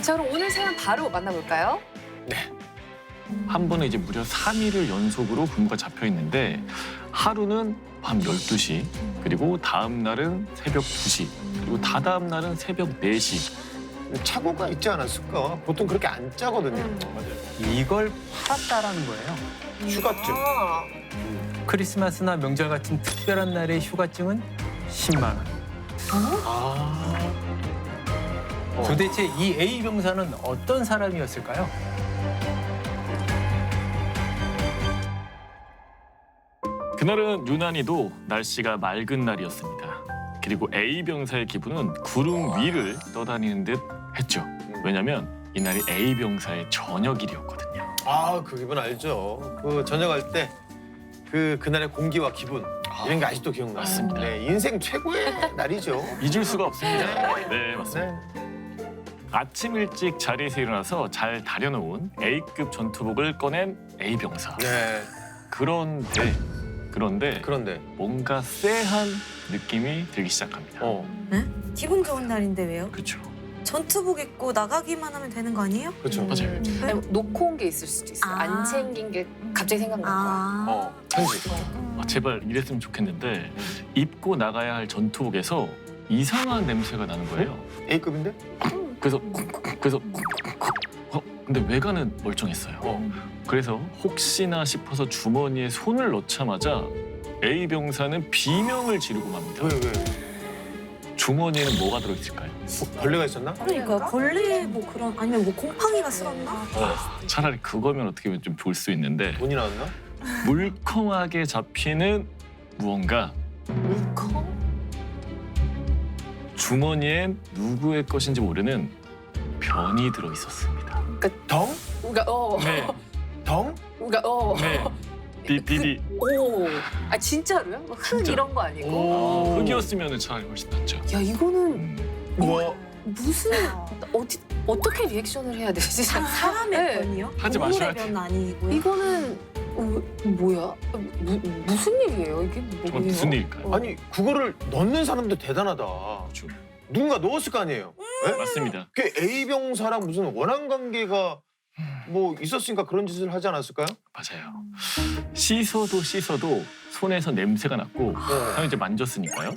자, 그럼 오늘 사연 바로 만나볼까요? 한 번에 이제 무려 3일을 연속으로 근무가 잡혀 있는데 하루는 밤 12시, 그리고 다음 날은 새벽 2시, 그리고 다다음 날은 새벽 4시. 착오가 있지 않았을까? 보통 그렇게 안 짜거든요. 이걸 팔았다라는 거예요. 휴가증. 크리스마스나 명절 같은 특별한 날의 휴가증은 10만 원. 도대체 이 A 병사는 어떤 사람이었을까요? 그날은 유난히도 날씨가 맑은 날이었습니다. 그리고 A 병사의 기분은 구름 위를 떠다니는 듯 했죠. 왜냐면 이날이 A 병사의 저녁일이었거든요. 아, 그 기분 알죠. 그 저녁할 때 그날의 공기와 기분 이런 게 아직도 기억나요. 맞습니다. 네, 인생 최고의 날이죠. 잊을 수가 없습니다. 네, 맞습니다. 네. 아침 일찍 자리에서 일어나서 잘 다려놓은 A급 전투복을 꺼낸 A 병사. 네. 그런데 뭔가 쎄한 느낌이 들기 시작합니다. 기분 좋은 날인데 왜요? 그렇죠. 전투복 입고 나가기만 하면 되는 거 아니에요? 그렇죠. 맞아요. 아니, 놓고 온 게 있을 수도 있어요. 아. 안 챙긴 게 갑자기 생각난 거야. 아. 현실. 제발 이랬으면 좋겠는데 입고 나가야 할 전투복에서 이상한 냄새가 나는 거예요. A급인데? 그래서 근데 외관은 멀쩡했어요. 그래서 혹시나 싶어서 주머니에 손을 넣자마자 A 병사는 비명을 지르고 맙니다. 왜? 주머니에는 뭐가 들어있을까요? 벌레가 있었나? 그러니까 벌레 뭐 그런 아니면 뭐 곰팡이가 쓸었나? 차라리 그거면 어떻게 보면 좀 좋을 수 있는데 돈이 나왔나? 물컹하게 잡히는 무언가. 물컹? 주머니엔 누구의 것인지 모르는 변이 들어 있었습니다. 덩? 네, 덩? 네. 비비. 오. 아 진짜로요? 흙 진짜. 이런 거 아니고? 흙이었으면 차라리 훨씬 낫죠. 야 이거는 우와. 무슨 어떻게 리액션을 해야 되지? 사람의 네. 변이요? 하지 동물의 마셔야 변은 아니고요. 이거는 뭐야? 무슨 일이에요? 이게 정말 뭐예요? 무슨 일일까요? 아니 그거를 넣는 사람도 대단하다. 그렇죠. 누군가 넣었을 거 아니에요. 네? 맞습니다. 그 A 병사랑 무슨 원한 관계가 뭐 있었으니까 그런 짓을 하지 않았을까요? 맞아요. 씻어도 손에서 냄새가 났고 사실 이제 만졌으니까요.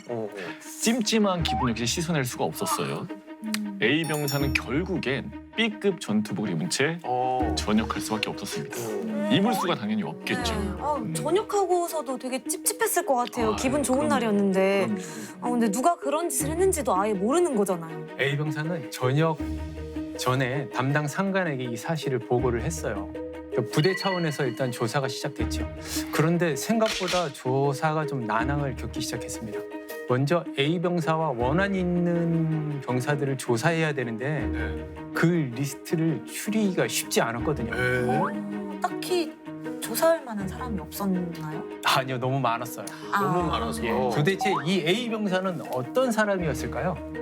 찜찜한 기분 역시 씻어낼 수가 없었어요. A 병사는 결국엔 B급 전투복을 입은 채 전역할 수밖에 없었습니다. 입을 수가 당연히 없겠죠. 전역하고서도 되게 찝찝했을 것 같아요. 아, 기분 좋은 그럼요. 날이었는데. 그럼요. 근데 누가 그런 짓을 했는지도 아예 모르는 거잖아요. A 병사는 저녁 전에 담당 상관에게 이 사실을 보고를 했어요. 부대 차원에서 일단 조사가 시작됐죠. 그런데 생각보다 조사가 좀 난항을 겪기 시작했습니다. 먼저 A 병사와 원한이 있는 병사들을 조사해야 되는데 그 리스트를 추리기가 쉽지 않았거든요. 딱히 조사할 만한 사람이 없었나요? 아니요, 너무 많았어요. 너무 많아서. 예, 도대체 이 A 병사는 어떤 사람이었을까요?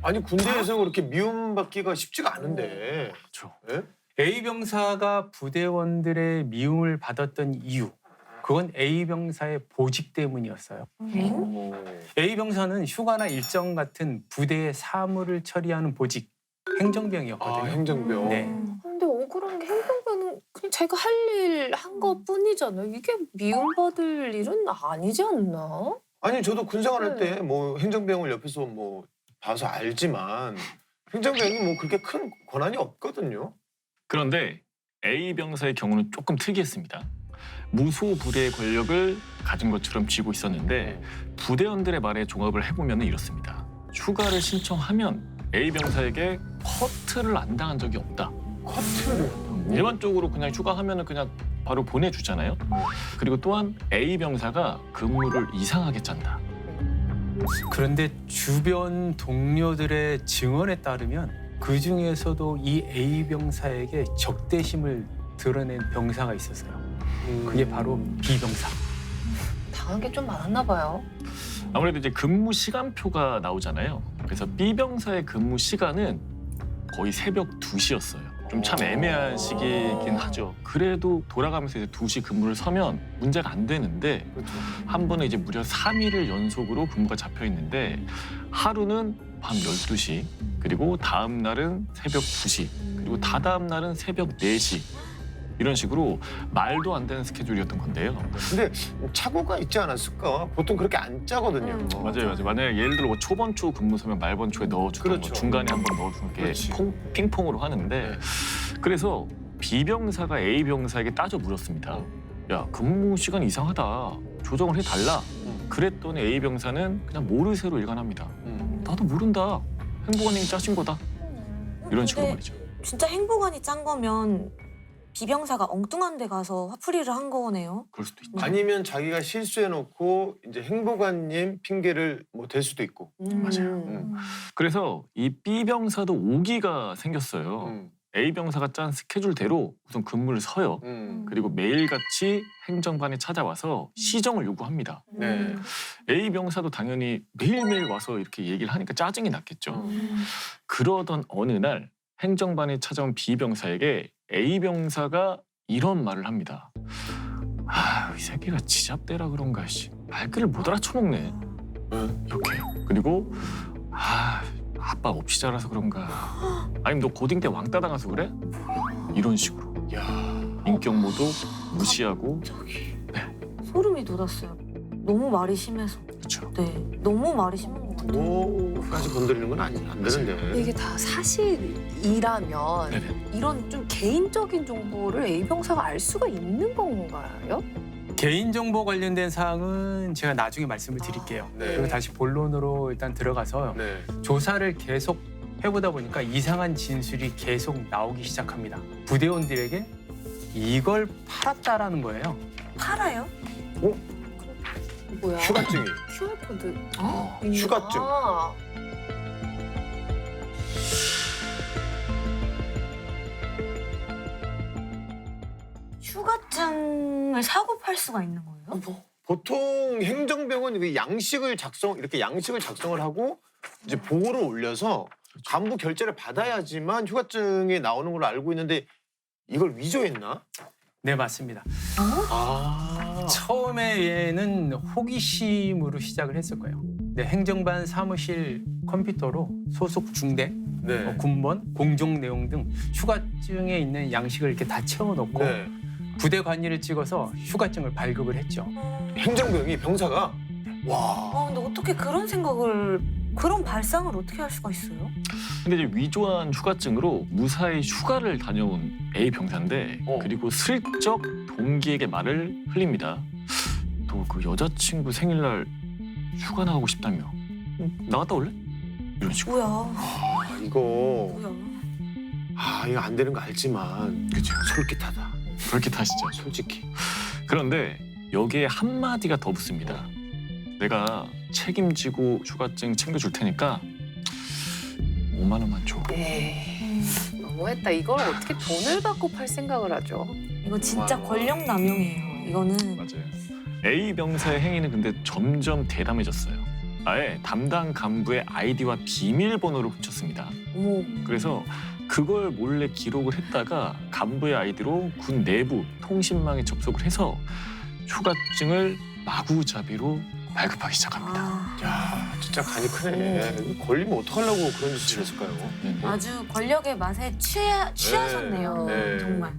아니 군대에서 그렇게 미움받기가 쉽지가 않은데. 그렇죠. 예? A 병사가 부대원들의 미움을 받았던 이유, 그건 A 병사의 보직 때문이었어요. A 병사는 휴가나 일정 같은 부대의 사무를 처리하는 보직, 행정병이었거든요. 행정병. 네. 근데 억울한 게 행정병은 그냥 제가 할 일 한 것뿐이잖아요. 이게 미움받을 일은 아니지 않나? 아니 저도 군 생활할 네. 때 뭐 행정병을 옆에서 뭐 봐서 알지만 행정병이 뭐 그렇게 큰 권한이 없거든요. 그런데 A 병사의 경우는 조금 특이했습니다. 무소 부대의 권력을 가진 것처럼 쥐고 있었는데 부대원들의 말에 종합을 해보면 이렇습니다. 휴가를 신청하면 A 병사에게 커트를 안 당한 적이 없다. 커트를. 일반적으로 그냥 휴가하면 그냥 바로 보내주잖아요. 그리고 또한 A 병사가 근무를 이상하게 짠다. 그런데 주변 동료들의 증언에 따르면 그 중에서도 이 A 병사에게 적대심을 드러낸 병사가 있었어요. 그게 바로 B 병사. 당한 게 좀 많았나 봐요. 아무래도 이제 근무 시간표가 나오잖아요. 그래서 B 병사의 근무 시간은 거의 새벽 2시였어요. 좀 참 애매한 시기이긴 하죠. 그래도 돌아가면서 이제 2시 근무를 서면 문제가 안 되는데 한 번은 이제 무려 3일을 연속으로 근무가 잡혀 있는데 하루는 밤 12시, 그리고 다음 날은 새벽 2시, 그리고 다다음 날은 새벽 4시. 이런 식으로 말도 안 되는 스케줄이었던 건데요. 근데 착오가 있지 않았을까? 보통 그렇게 안 짜거든요. 맞아요. 만약에 예를 들어 뭐 초번초 근무서면 말번초에 넣어주던 그렇죠. 거 중간에 한번 넣어주는 게 그렇지. 핑퐁으로 하는데 그래서 B 병사가 A 병사에게 따져 물었습니다. 야, 근무 시간 이상하다. 조정을 해달라. 그랬더니 A 병사는 그냥 모르쇠로 일관합니다. 나도 모른다. 행보관님이 짜신 거다. 이런 식으로 근데 말이죠. 진짜 행보관이 짠 거면 B병사가 엉뚱한 데 가서 화풀이를 한 거네요. 그럴 수도 있죠. 아니면 자기가 실수해놓고 이제 행보관님 핑계를 뭐 댈 수도 있고. 맞아요. 그래서 이 B 병사도 오기가 생겼어요. 음. A 병사가 짠 스케줄대로 우선 근무를 서요. 그리고 매일같이 행정반에 찾아와서 시정을 요구합니다. 네. A 병사도 당연히 매일매일 와서 이렇게 얘기를 하니까 짜증이 났겠죠. 그러던 어느 날 행정반에 찾아온 B 병사에게 A 병사가 이런 말을 합니다. 아, 이 새끼가 지잡대라 그런가 씨. 말귀를 못 알아쳐먹네. 이렇게. 그리고 아빠 없이 자라서 그런가. 아니면 너 고딩 때 왕따 당해서 그래? 이런 식으로. 야. 인격 모두 무시하고. 소름이 돋았어요. 너무 말이 심해서. 그렇죠. 네, 너무 말이 심한 것 같아요. 뭐까지 건드리는 건 안 되는데. 이게 다 사실이라면 네네. 이런 좀 개인적인 정보를 A 병사가 알 수가 있는 건가요? 개인정보 관련된 사항은 제가 나중에 말씀을 드릴게요. 네. 그리고 다시 본론으로 일단 들어가서 네. 조사를 계속 해보다 보니까 이상한 진술이 계속 나오기 시작합니다. 부대원들에게 이걸 팔았다라는 거예요. 팔아요? 뭐야? 휴가증이. QR코드. 휴가증. 아. 휴가증을 사고 팔 수가 있는 거예요? 보통 행정병은 그 양식을 작성을 하고 이제 보고를 올려서 간부 결재를 받아야지만 휴가증이 나오는 걸로 알고 있는데 이걸 위조했나? 네, 맞습니다. 아. 처음에는 호기심으로 시작을 했을 거예요. 네, 행정반 사무실 컴퓨터로 소속 중대, 네. 군번, 공종 내용 등 휴가증에 있는 양식을 이렇게 다 채워놓고 네. 부대 관리를 찍어서 휴가증을 발급을 했죠. 행정병이 병사가 와. 근데 어떻게 그런 발상을 어떻게 할 수가 있어요? 근데 이제 위조한 휴가증으로 무사히 휴가를 다녀온 A 병사인데 그리고 슬쩍 동기에게 말을 흘립니다. 너 그 여자친구 생일날 휴가 나가고 싶다며. 나갔다 올래? 이런 식으로. 뭐야? 이거 뭐야? 이거 안 되는 거 알지만 그죠. 솔깃하다. 그렇게 타시죠. 솔직히. 그런데 여기에 한마디가 더 붙습니다. 내가 책임지고 휴가증 챙겨줄 테니까 5만 원만 줘. 너무했다. 이걸 어떻게 돈을 받고 팔 생각을 하죠? 이거 진짜 권력 남용이에요. 이거는 맞아요. A 병사의 행위는 근데 점점 대담해졌어요. 아예 담당 간부의 아이디와 비밀번호를 훔쳤습니다. 어머, 그래서 그걸 몰래 기록을 했다가 간부의 아이디로 군 내부 통신망에 접속을 해서 휴가증을 마구잡이로 발급하기 시작합니다. 야, 진짜 간이 크네. 걸리면 어떡하려고 그런 짓을 했을까요? 네. 아주 권력의 맛에 취하셨네요. 네. 정말.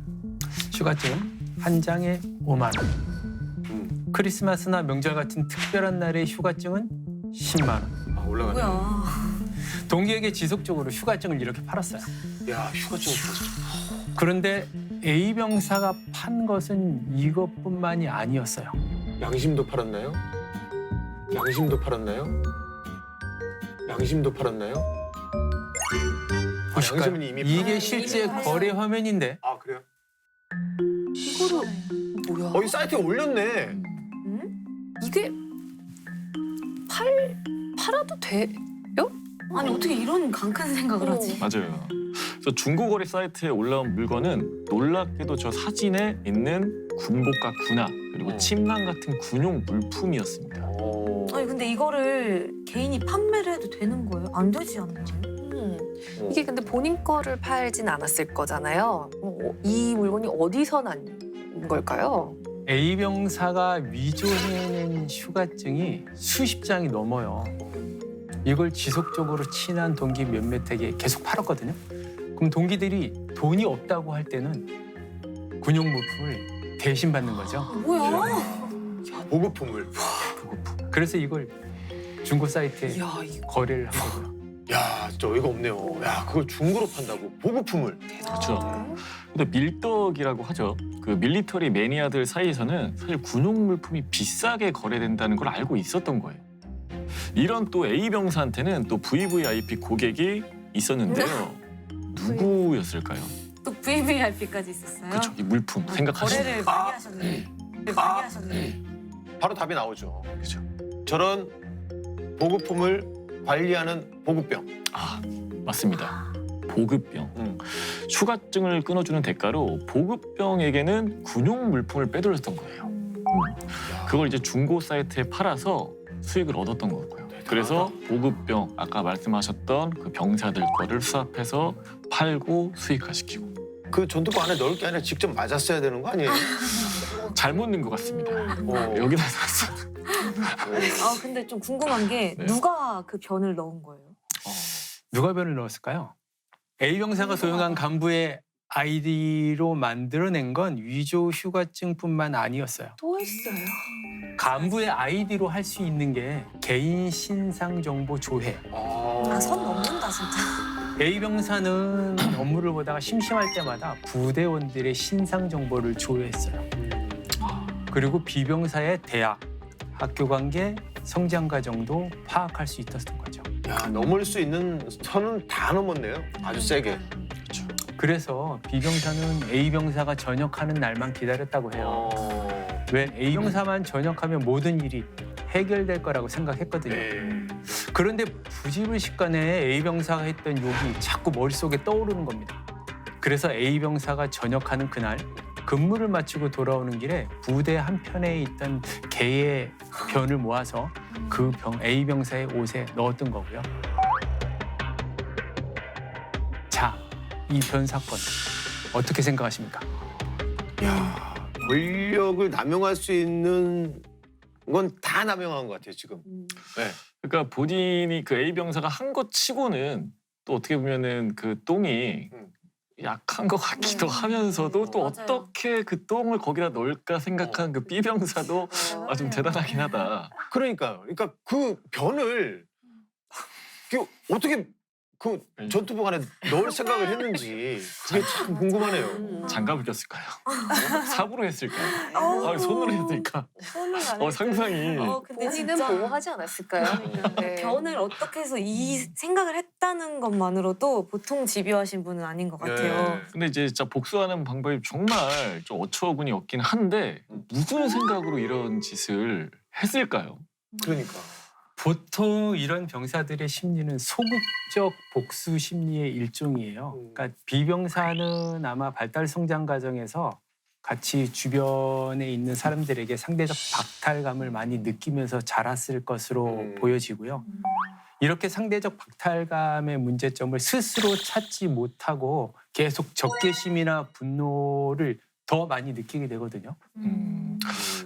휴가증 한 장에 5만 원. 크리스마스나 명절 같은 특별한 날의 휴가증은 10만 원. 올라가네. 뭐야? 동기에게 지속적으로 휴가증을 이렇게 팔았어요. 야, 휴가증 줬어. 그런데 A 병사가 판 것은 이것뿐만이 아니었어요. 양심도 팔았나요? 양심도 팔았나요? 양심도 팔았나요? 보실까요? 양심은 이미 이게 팔았- 실제 이미 거래 화면인데 아, 그래요? 이거를 뭐야? 이 사이트에 올렸네. 이게 팔아도 돼? 아니 어떻게 이런 강큰 생각을 하지? 맞아요. 그래서 중고거래 사이트에 올라온 물건은 놀랍게도 저 사진에 있는 군복과 군화 그리고 침낭 같은 군용 물품이었습니다. 아니 근데 이거를 개인이 판매를 해도 되는 거예요? 안 되지 않나요? 이게 근데 본인 거를 팔진 않았을 거잖아요. 이 물건이 어디서 난 걸까요? A 병사가 위조해낸 휴가증이 수십 장이 넘어요. 이걸 지속적으로 친한 동기 몇몇에게 계속 팔았거든요. 그럼 동기들이 돈이 없다고 할 때는 군용 물품을 대신 받는 거죠. 뭐야? 보급품을. 그래서 이걸 중고 사이트에 이야, 이거 거래를 한 거고요. 야, 진짜 어이가 없네요. 야, 그걸 중고로 판다고. 보급품을. 그렇죠. 근데 밀떡이라고 하죠. 그 밀리터리 매니아들 사이에서는 사실 군용 물품이 비싸게 거래된다는 걸 알고 있었던 거예요. 이런 또 A 병사한테는 또 VVIP 고객이 있었는데요. 누구였을까요? 또 VVIP까지 있었어요. 그렇죠. 이 물품 생각하시면 거래를 많이 하셨네. 많이 하셨네. 바로 답이 나오죠. 그죠? 저런 보급품을 관리하는 보급병. 맞습니다. 보급병. 휴가증을 끊어주는 대가로 보급병에게는 군용 물품을 빼돌렸던 거예요. 그걸 이제 중고 사이트에 팔아서 수익을 얻었던 거고요. 그래서 보급병, 아까 말씀하셨던 그 병사들 거를 수합해서 팔고 수익화시키고. 그 전투복 안에 넣을 게 아니라 직접 맞았어야 되는 거 아니에요? 잘못 넣은 것 같습니다. 여기다 놨어요. 근데 좀 궁금한 게 네. 누가 그 변을 넣은 거예요? 누가 변을 넣었을까요? A병사가 소용한 간부의 아이디로 만들어낸 건 위조 휴가증뿐만 아니었어요. 또 있어요. 간부의 아이디로 할 수 있는 게 개인 신상 정보 조회. 선 넘는다 진짜. A병사는 업무를 보다가 심심할 때마다 부대원들의 신상 정보를 조회했어요. 그리고 B병사의 대학, 학교 관계, 성장 과정도 파악할 수 있었던 거죠. 야, 넘을 수 있는 선은 다 넘었네요. 아주 세게. 그래서 B병사는 A병사가 전역하는 날만 기다렸다고 해요. 왜 A병사만 전역하면 모든 일이 해결될 거라고 생각했거든요. 그런데 부지불식간에 A병사가 했던 욕이 자꾸 머릿속에 떠오르는 겁니다. 그래서 A병사가 전역하는 그날 근무를 마치고 돌아오는 길에 부대 한편에 있던 개의 변을 모아서 그 A병사의 옷에 넣었던 거고요. 자, 이 변 사건 어떻게 생각하십니까? 야, 권력을 남용할 수 있는 건 다 남용한 것 같아요 지금. 네. 그러니까 본인이 그 A 병사가 한 것 치고는 또 어떻게 보면은 그 똥이 약한 것 같기도 하면서도 또 맞아요. 어떻게 그 똥을 거기다 넣을까 생각한 그 B 병사도 좀 대단하긴 하다. 그러니까 그 변을 어떻게 그 전투복 안에 넣을 생각을 했는지 그게 참 궁금하네요. 장갑을 꼈을까요? 삽으로 했을까요? 손으로 했을까? 상상이. 근데 본인은 진짜 보호하지 않았을까요? 네. 변을 어떻게 해서 이 생각을 했다는 것만으로도 보통 집요하신 분은 아닌 것 같아요. 근데 이제 진짜 복수하는 방법이 정말 좀 어처구니 없긴 한데 무슨 생각으로 이런 짓을 했을까요? 그러니까. 보통 이런 병사들의 심리는 소극적 복수 심리의 일종이에요. 그러니까 B병사는 아마 발달 성장 과정에서 같이 주변에 있는 사람들에게 상대적 박탈감을 많이 느끼면서 자랐을 것으로 보여지고요. 이렇게 상대적 박탈감의 문제점을 스스로 찾지 못하고 계속 적개심이나 분노를 더 많이 느끼게 되거든요.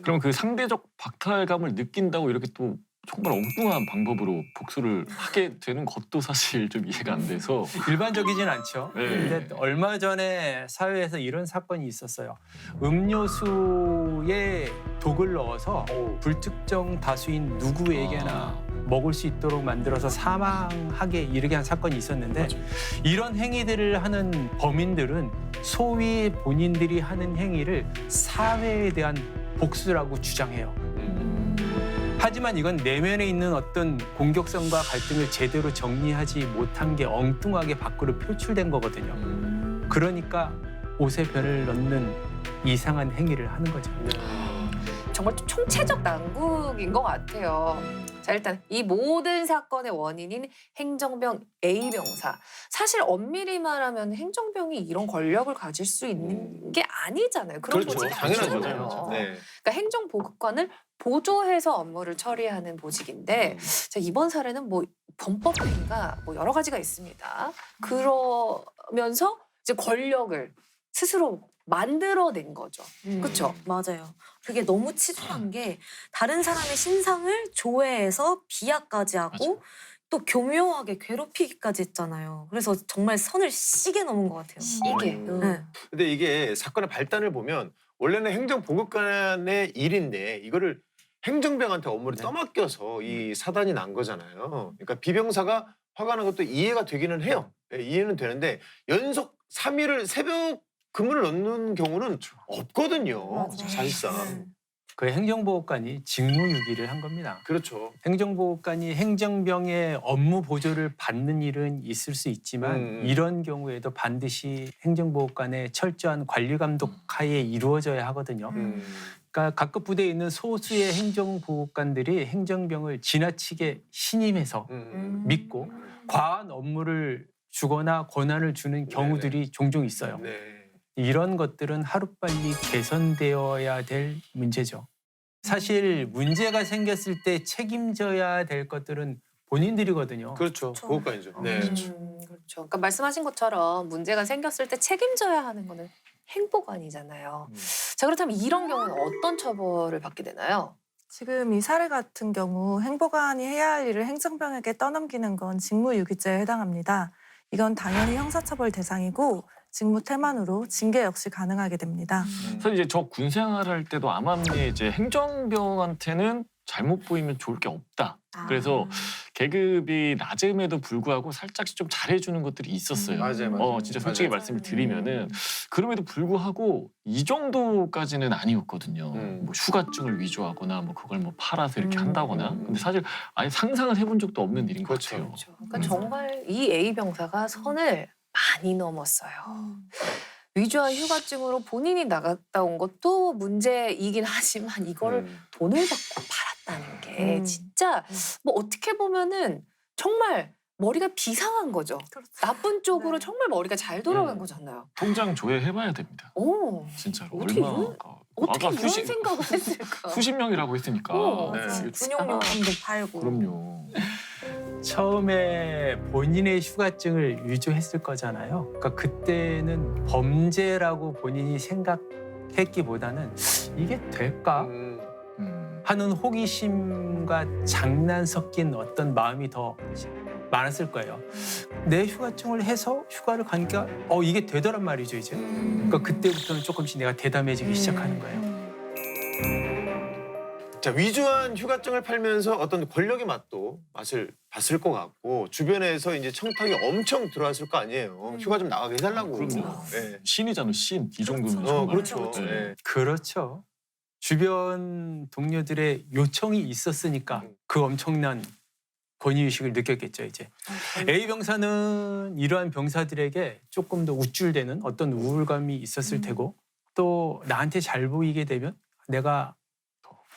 그럼 그 상대적 박탈감을 느낀다고 이렇게 또 정말 엉뚱한 방법으로 복수를 하게 되는 것도 사실 좀 이해가 안 돼서. 일반적이진 않죠. 네. 근데 얼마 전에 사회에서 이런 사건이 있었어요. 음료수에 독을 넣어서 불특정 다수인 누구에게나 먹을 수 있도록 만들어서 사망하게 이르게 한 사건이 있었는데 이런 행위들을 하는 범인들은 소위 본인들이 하는 행위를 사회에 대한 복수라고 주장해요. 하지만 이건 내면에 있는 어떤 공격성과 갈등을 제대로 정리하지 못한 게 엉뚱하게 밖으로 표출된 거거든요. 그러니까 옷에 변을 넣는 이상한 행위를 하는 거죠. 정말 좀 총체적 난국인 것 같아요. 자, 일단 이 모든 사건의 원인인 행정병 A병사. 사실 엄밀히 말하면 행정병이 이런 권력을 가질 수 있는 게 아니잖아요. 그런 그렇죠. 보직이 당연하죠. 아니잖아요. 네. 그러니까 행정보급관을 보조해서 업무를 처리하는 보직인데 자, 이번 사례는 뭐 범법 행위가 뭐 여러 가지가 있습니다. 그러면서 이제 권력을 스스로 만들어낸 거죠. 그렇죠? 맞아요. 그게 너무 치졸한 게 다른 사람의 신상을 조회해서 비하까지 하고 또 교묘하게 괴롭히기까지 했잖아요. 그래서 정말 선을 시게 넘은 것 같아요. 이게 네. 근데 이게 사건의 발단을 보면 원래는 행정보급관의 일인데 이거를 행정병한테 업무를 떠맡겨서 이 사단이 난 거잖아요. 그러니까 B병사가 화가 난 것도 이해가 되기는 해요. 예, 이해는 되는데 연속 3일을 새벽 근무를 넣는 경우는 없거든요. 맞아요. 사실상. 그 행정보호관이 직무유기를 한 겁니다. 그렇죠. 행정보호관이 행정병의 업무 보조를 받는 일은 있을 수 있지만 이런 경우에도 반드시 행정보호관의 철저한 관리 감독 하에 이루어져야 하거든요. 그러니까 각급 부대에 있는 소수의 행정보호관들이 행정병을 지나치게 신임해서 믿고 과한 업무를 주거나 권한을 주는 경우들이 종종 있어요. 네. 이런 것들은 하루빨리 개선되어야 될 문제죠. 사실 문제가 생겼을 때 책임져야 될 것들은 본인들이거든요. 그렇죠. 보호관이죠. 네. 그렇죠. 그러니까 말씀하신 것처럼 문제가 생겼을 때 책임져야 하는 거는 행보관이잖아요. 자, 그렇다면 이런 경우는 어떤 처벌을 받게 되나요? 지금 이 사례 같은 경우 행보관이 해야 할 일을 행정병에게 떠넘기는 건 직무유기죄에 해당합니다. 이건 당연히 형사처벌 대상이고 직무 태만으로 징계 역시 가능하게 됩니다. 사실 이제 저 군 생활할 때도 암암리에 이제 행정병한테는 잘못 보이면 좋을 게 없다. 그래서 계급이 낮음에도 불구하고 살짝씩 좀 잘해주는 것들이 있었어요. 맞아요. 진짜 솔직히 맞아요. 말씀을 드리면은 그럼에도 불구하고 이 정도까지는 아니었거든요. 뭐 휴가증을 위조하거나 뭐 그걸 뭐 팔아서 이렇게 한다거나. 근데 사실 아예 상상을 해본 적도 없는 일인 것 같아요. 그렇죠. 그러니까 정말 이 A 병사가 선을 많이 넘었어요. 위조한 휴가증으로 본인이 나갔다 온 것도 문제이긴 하지만 이거를 돈을 받고 팔았다는 게 진짜 뭐 어떻게 보면은 정말 머리가 비상한 거죠. 나쁜 쪽으로 정말 머리가 잘 돌아간 거잖아요. 통장 조회해봐야 됩니다. 오, 진짜로 어떻게 얼마? 이런- 어떻게 아까 이런 생각을 했을까? 수십 명이라고 했으니까. 네. 군용용품도 팔고. 그럼요. 처음에 본인의 휴가증을 위조했을 거잖아요. 그러니까 그때는 범죄라고 본인이 생각했기보다는 이게 될까 하는 호기심과 장난 섞인 어떤 마음이 더 많았을 거예요. 내 휴가증을 해서 휴가를 가니까 이게 되더란 말이죠 이제. 그러니까 그때부터는 조금씩 내가 대담해지기 시작하는 거예요. 자, 위조한 휴가증을 팔면서 어떤 권력의 맛을 봤을 것 같고 주변에서 이제 청탁이 엄청 들어왔을 거 아니에요. 휴가 좀 나가게 해달라고. 그럼요. 네. 신이잖아, 신. 이 정도면 정말. 그렇죠. 네. 네. 그렇죠. 주변 동료들의 요청이 있었으니까 그 엄청난 권위의식을 느꼈겠죠 이제. A 병사는 이러한 병사들에게 조금 더 우쭐대는 어떤 우울감이 있었을 테고 또 나한테 잘 보이게 되면 내가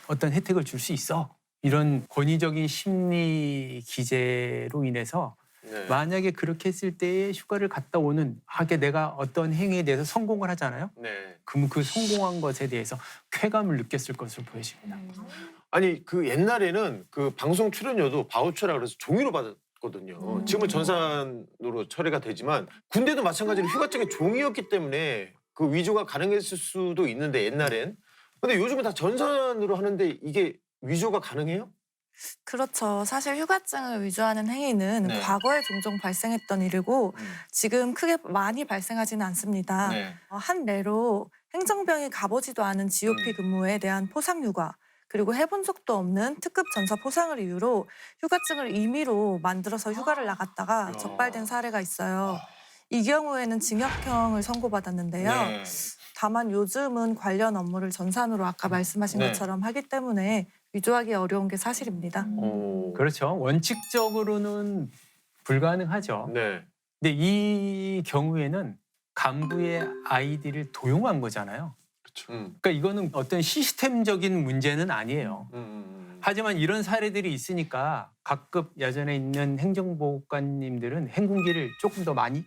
어떤 혜택을 줄 수 있어. 이런 권위적인 심리 기제로 인해서 네. 만약에 그렇게 했을 때에 휴가를 갔다 오는 하게 내가 어떤 행위에 대해서 성공을 하잖아요. 네. 그럼 그 성공한 것에 대해서 쾌감을 느꼈을 것으로 보여집니다. 아니 그 옛날에는 그 방송 출연료도 바우처라 그래서 종이로 받았거든요. 지금은 전산으로 처리가 되지만 군대도 마찬가지로 휴가증이 종이였기 때문에 그 위조가 가능했을 수도 있는데 옛날엔. 근데 요즘은 다 전산으로 하는데 이게 위조가 가능해요? 그렇죠. 사실 휴가증을 위조하는 행위는 네. 과거에 종종 발생했던 일이고 지금 크게 많이 발생하지는 않습니다. 네. 한 예로 행정병이 가보지도 않은 GOP 근무에 대한 포상휴가 그리고 해본 적도 없는 특급 전사 포상을 이유로 휴가증을 임의로 만들어서 휴가를 나갔다가 적발된 사례가 있어요. 이 경우에는 징역형을 선고받았는데요. 네. 다만 요즘은 관련 업무를 전산으로 아까 말씀하신 네. 것처럼 하기 때문에 위조하기 어려운 게 사실입니다. 그렇죠. 원칙적으로는 불가능하죠. 네. 근데 이 경우에는 간부의 아이디를 도용한 거잖아요. 그러니까 이거는 어떤 시스템적인 문제는 아니에요. 하지만 이런 사례들이 있으니까 각급 야전에 있는 행정보호관님들은 행군기를 조금 더 많이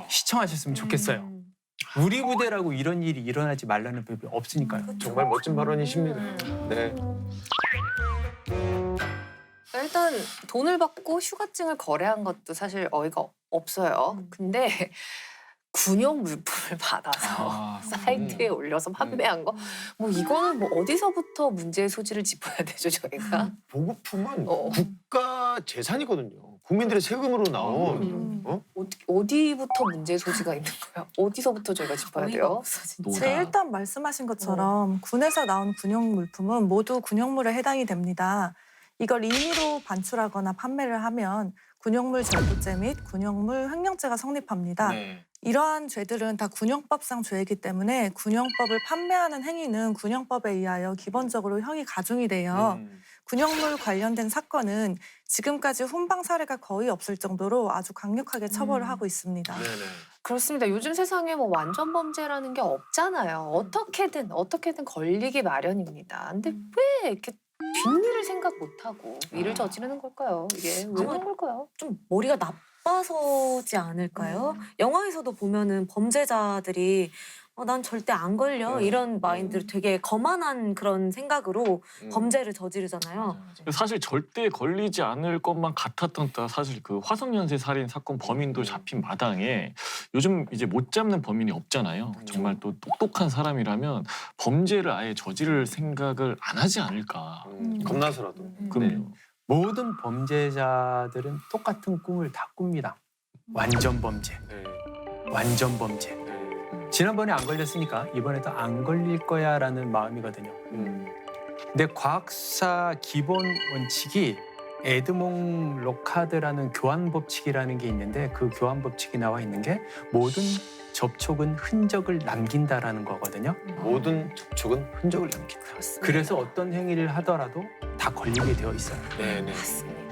시청하셨으면 좋겠어요. 우리 부대라고 이런 일이 일어나지 말라는 법이 없으니까요. 정말 멋진 발언이십니다. 네. 일단 돈을 받고 휴가증을 거래한 것도 사실 어이가 없어요. 근데 군용 물품을 받아서 사이트에 올려서 판매한 거, 뭐 이거는 뭐 어디서부터 문제의 소지를 짚어야 되죠 저희가? 보급품은 국가 재산이거든요. 국민들의 세금으로 나온. 어디부터 문제의 소지가 있는 거예요? 어디서부터 저희가 짚어야 돼요? 네, 일단 말씀하신 것처럼 군에서 나온 군용 물품은 모두 군용물에 해당이 됩니다. 이걸 임의로 반출하거나 판매를 하면 군용물 절도죄 및 군용물 횡령죄가 성립합니다. 네. 이러한 죄들은 다 군형법상 죄이기 때문에 군형법을 판매하는 행위는 군형법에 의하여 기본적으로 형이 가중이 돼요. 군형물 관련된 사건은 지금까지 훈방 사례가 거의 없을 정도로 아주 강력하게 처벌을 하고 있습니다. 네네. 그렇습니다. 요즘 세상에 뭐 완전 범죄라는 게 없잖아요. 어떻게든 걸리기 마련입니다. 근데 왜 이렇게 뒷일을 생각 못하고 일을 저지르는 걸까요? 이게 왜 그런 걸까요? 좀 머리가 나빠서지 않을까요? 영화에서도 보면은 범죄자들이 난 절대 안 걸려 이런 마인드로 되게 거만한 그런 생각으로 범죄를 저지르잖아요. 사실 절대 걸리지 않을 것만 같았던 때 사실 그 화성연쇄 살인 사건 범인도 잡힌 마당에 요즘 이제 못 잡는 범인이 없잖아요. 정말 또 똑똑한 사람이라면 범죄를 아예 저지를 생각을 안 하지 않을까. 겁나서라도. 그럼요. 모든 범죄자들은 똑같은 꿈을 다 꿉니다. 완전 범죄, 네. 완전 범죄. 지난번에 안 걸렸으니까 이번에도 안 걸릴 거야라는 마음이거든요. 근데 과학사 기본 원칙이 에드몽 로카드라는 교환 법칙이라는 게 있는데 그 교환 법칙이 나와 있는 게 모든 접촉은 흔적을 남긴다라는 거거든요. 모든 접촉은 흔적을 남긴다. 그래서 어떤 행위를 하더라도 다 걸리게 되어 있어요. 네네. 맞습니다.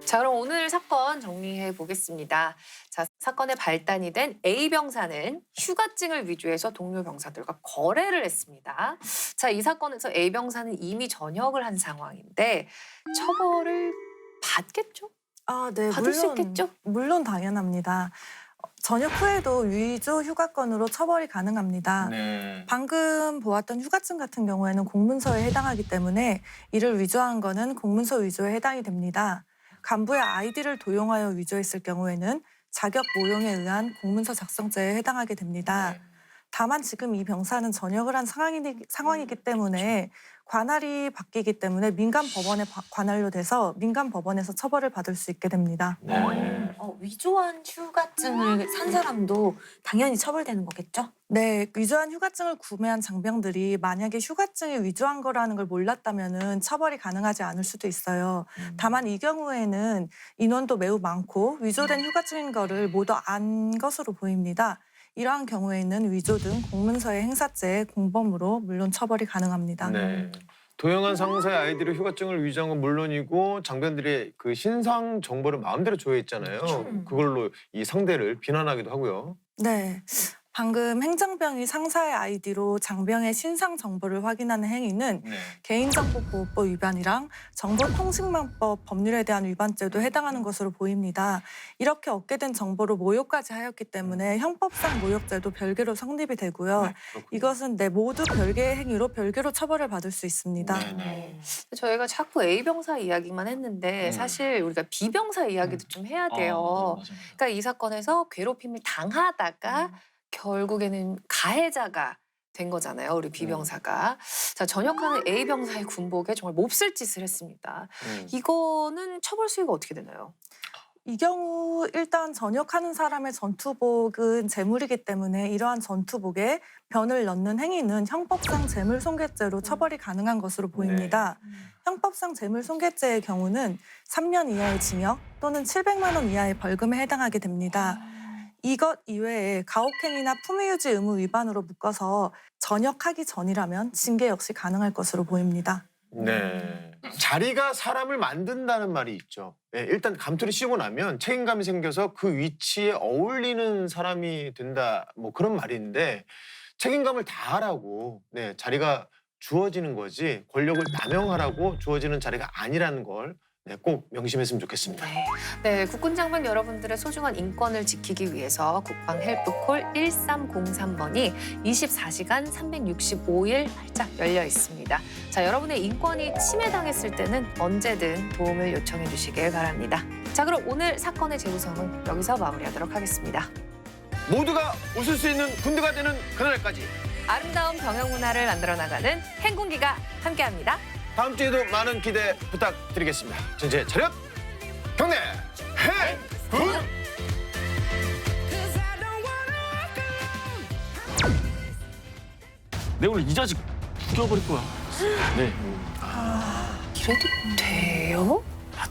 자, 그럼 오늘 사건 정리해 보겠습니다. 자, 사건의 발단이 된 A 병사는 휴가증을 위조해서 동료 병사들과 거래를 했습니다. 자, 이 사건에서 A 병사는 이미 전역을 한 상황인데 처벌을 받겠죠? 네, 받을 수 있겠죠? 물론 당연합니다. 전역 후에도 위조 휴가권으로 처벌이 가능합니다. 네. 방금 보았던 휴가증 같은 경우에는 공문서에 해당하기 때문에 이를 위조한 거는 공문서 위조에 해당이 됩니다. 간부의 아이디를 도용하여 위조했을 경우에는 자격 모용에 의한 공문서 작성죄에 해당하게 됩니다. 다만 지금 이 병사는 전역을 한 상황이기 때문에 관할이 바뀌기 때문에 민간 법원에 관할로 돼서 민간 법원에서 처벌을 받을 수 있게 됩니다. 네. 위조한 휴가증을 산 사람도 당연히 처벌되는 거겠죠? 네, 위조한 휴가증을 구매한 장병들이 만약에 휴가증이 위조한 거라는 걸 몰랐다면은 처벌이 가능하지 않을 수도 있어요. 다만 이 경우에는 인원도 매우 많고 위조된 휴가증인 거를 모두 안 것으로 보입니다. 이러한 경우에는 위조 등 공문서의 행사죄의 공범으로 물론 처벌이 가능합니다. 네. 도용한 상사의 아이디로 휴가증을 위조한 건 물론이고 장병들의 그 신상 정보를 마음대로 조회했잖아요. 그걸로 이 상대를 비난하기도 하고요. 네. 방금 행정병이 상사의 아이디로 장병의 신상 정보를 확인하는 행위는 네. 개인정보보호법 위반이랑 정보통신망법 법률에 대한 위반죄도 해당하는 것으로 보입니다. 이렇게 얻게 된 정보로 모욕까지 하였기 때문에 형법상 모욕죄도 별개로 성립이 되고요. 네, 이것은 모두 별개의 행위로 별개로 처벌을 받을 수 있습니다. 네. 저희가 자꾸 A 병사 이야기만 했는데 사실 우리가 B 병사 이야기도 좀 해야 돼요. 맞아요. 그러니까 이 사건에서 괴롭힘을 당하다가 결국에는 가해자가 된 거잖아요. 우리 B 병사가. 자, 전역하는 A 병사의 군복에 정말 몹쓸 짓을 했습니다. 이거는 처벌 수위가 어떻게 되나요? 이 경우 일단 전역하는 사람의 전투복은 재물이기 때문에 이러한 전투복에 변을 넣는 행위는 형법상 재물손괴죄로 처벌이 가능한 것으로 보입니다. 형법상 재물손괴죄의 경우는 3년 이하의 징역 또는 700만 원 이하의 벌금에 해당하게 됩니다. 이것 이외에 가혹행위나 품위유지 의무 위반으로 묶어서 전역하기 전이라면 징계 역시 가능할 것으로 보입니다. 네. 자리가 사람을 만든다는 말이 있죠. 네, 일단 감투를 씌우고 나면 책임감이 생겨서 그 위치에 어울리는 사람이 된다. 뭐 그런 말인데 책임감을 다하라고 자리가 주어지는 거지 권력을 남용하라고 주어지는 자리가 아니라는 걸 꼭 명심했으면 좋겠습니다. 네, 국군 장병 여러분들의 소중한 인권을 지키기 위해서 국방 헬프콜 1303번이 24시간 365일 활짝 열려 있습니다. 자, 여러분의 인권이 침해당했을 때는 언제든 도움을 요청해 주시길 바랍니다. 자, 그럼 오늘 사건의 재구성은 여기서 마무리하도록 하겠습니다. 모두가 웃을 수 있는 군대가 되는 그날까지 아름다운 병영 문화를 만들어 나가는 행군기가 함께합니다. 다음 주에도 많은 기대 부탁드리겠습니다. 전체 차렷 경례 해군. 내가 오늘 이 자식 죽여버릴 거야. 네. 이래도 돼요?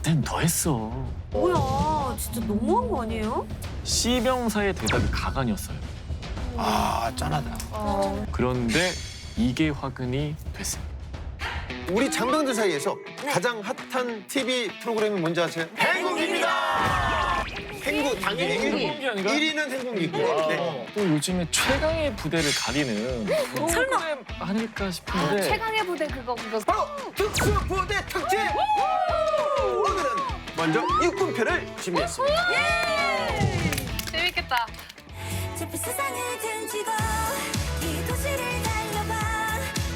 그땐 더 했어. 뭐야, 진짜 너무한 거 아니에요? C병사의 대답이 가관이었어요. 아 짠하다. 그런데 이게 화근이 됐습니다. 우리 장병들 사이에서 가장 핫한 TV 프로그램이 뭔지 아세요? 행궁입니다. 행궁 당연히 행궁이 아니라? 1위는 행궁이고요. 네. 또 요즘에 최강의 부대를 가리는 프로그램 아닐까 싶은데 최강의 부대 그거. 바로 특수부대 특집. 오늘은 먼저 육군표를 준비했습니다. 재밌겠다. 좁은 세상을 등지고 이 도시를 달려봐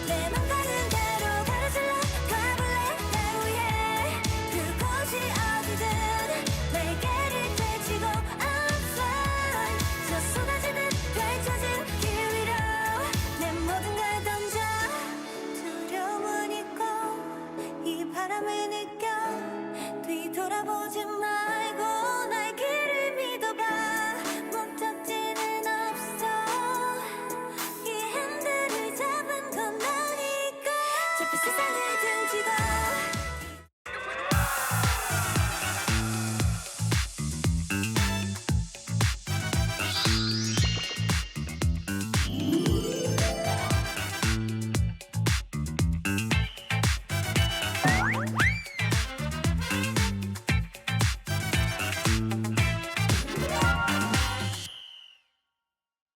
내 맘 가는 대로 가로질러 가볼래 날 위해 그곳이 어디든 날개를 펼치고 I'm fly 저 쏟아지듯 펼쳐진 길 위로 내 모든 걸 던져 두려움은 있고 이 바람을 느껴 뒤돌아보지 말고 날 길을 믿어봐 목적지는 없어 이 핸들을 잡은 건 나니까 좁은 세상을 등지고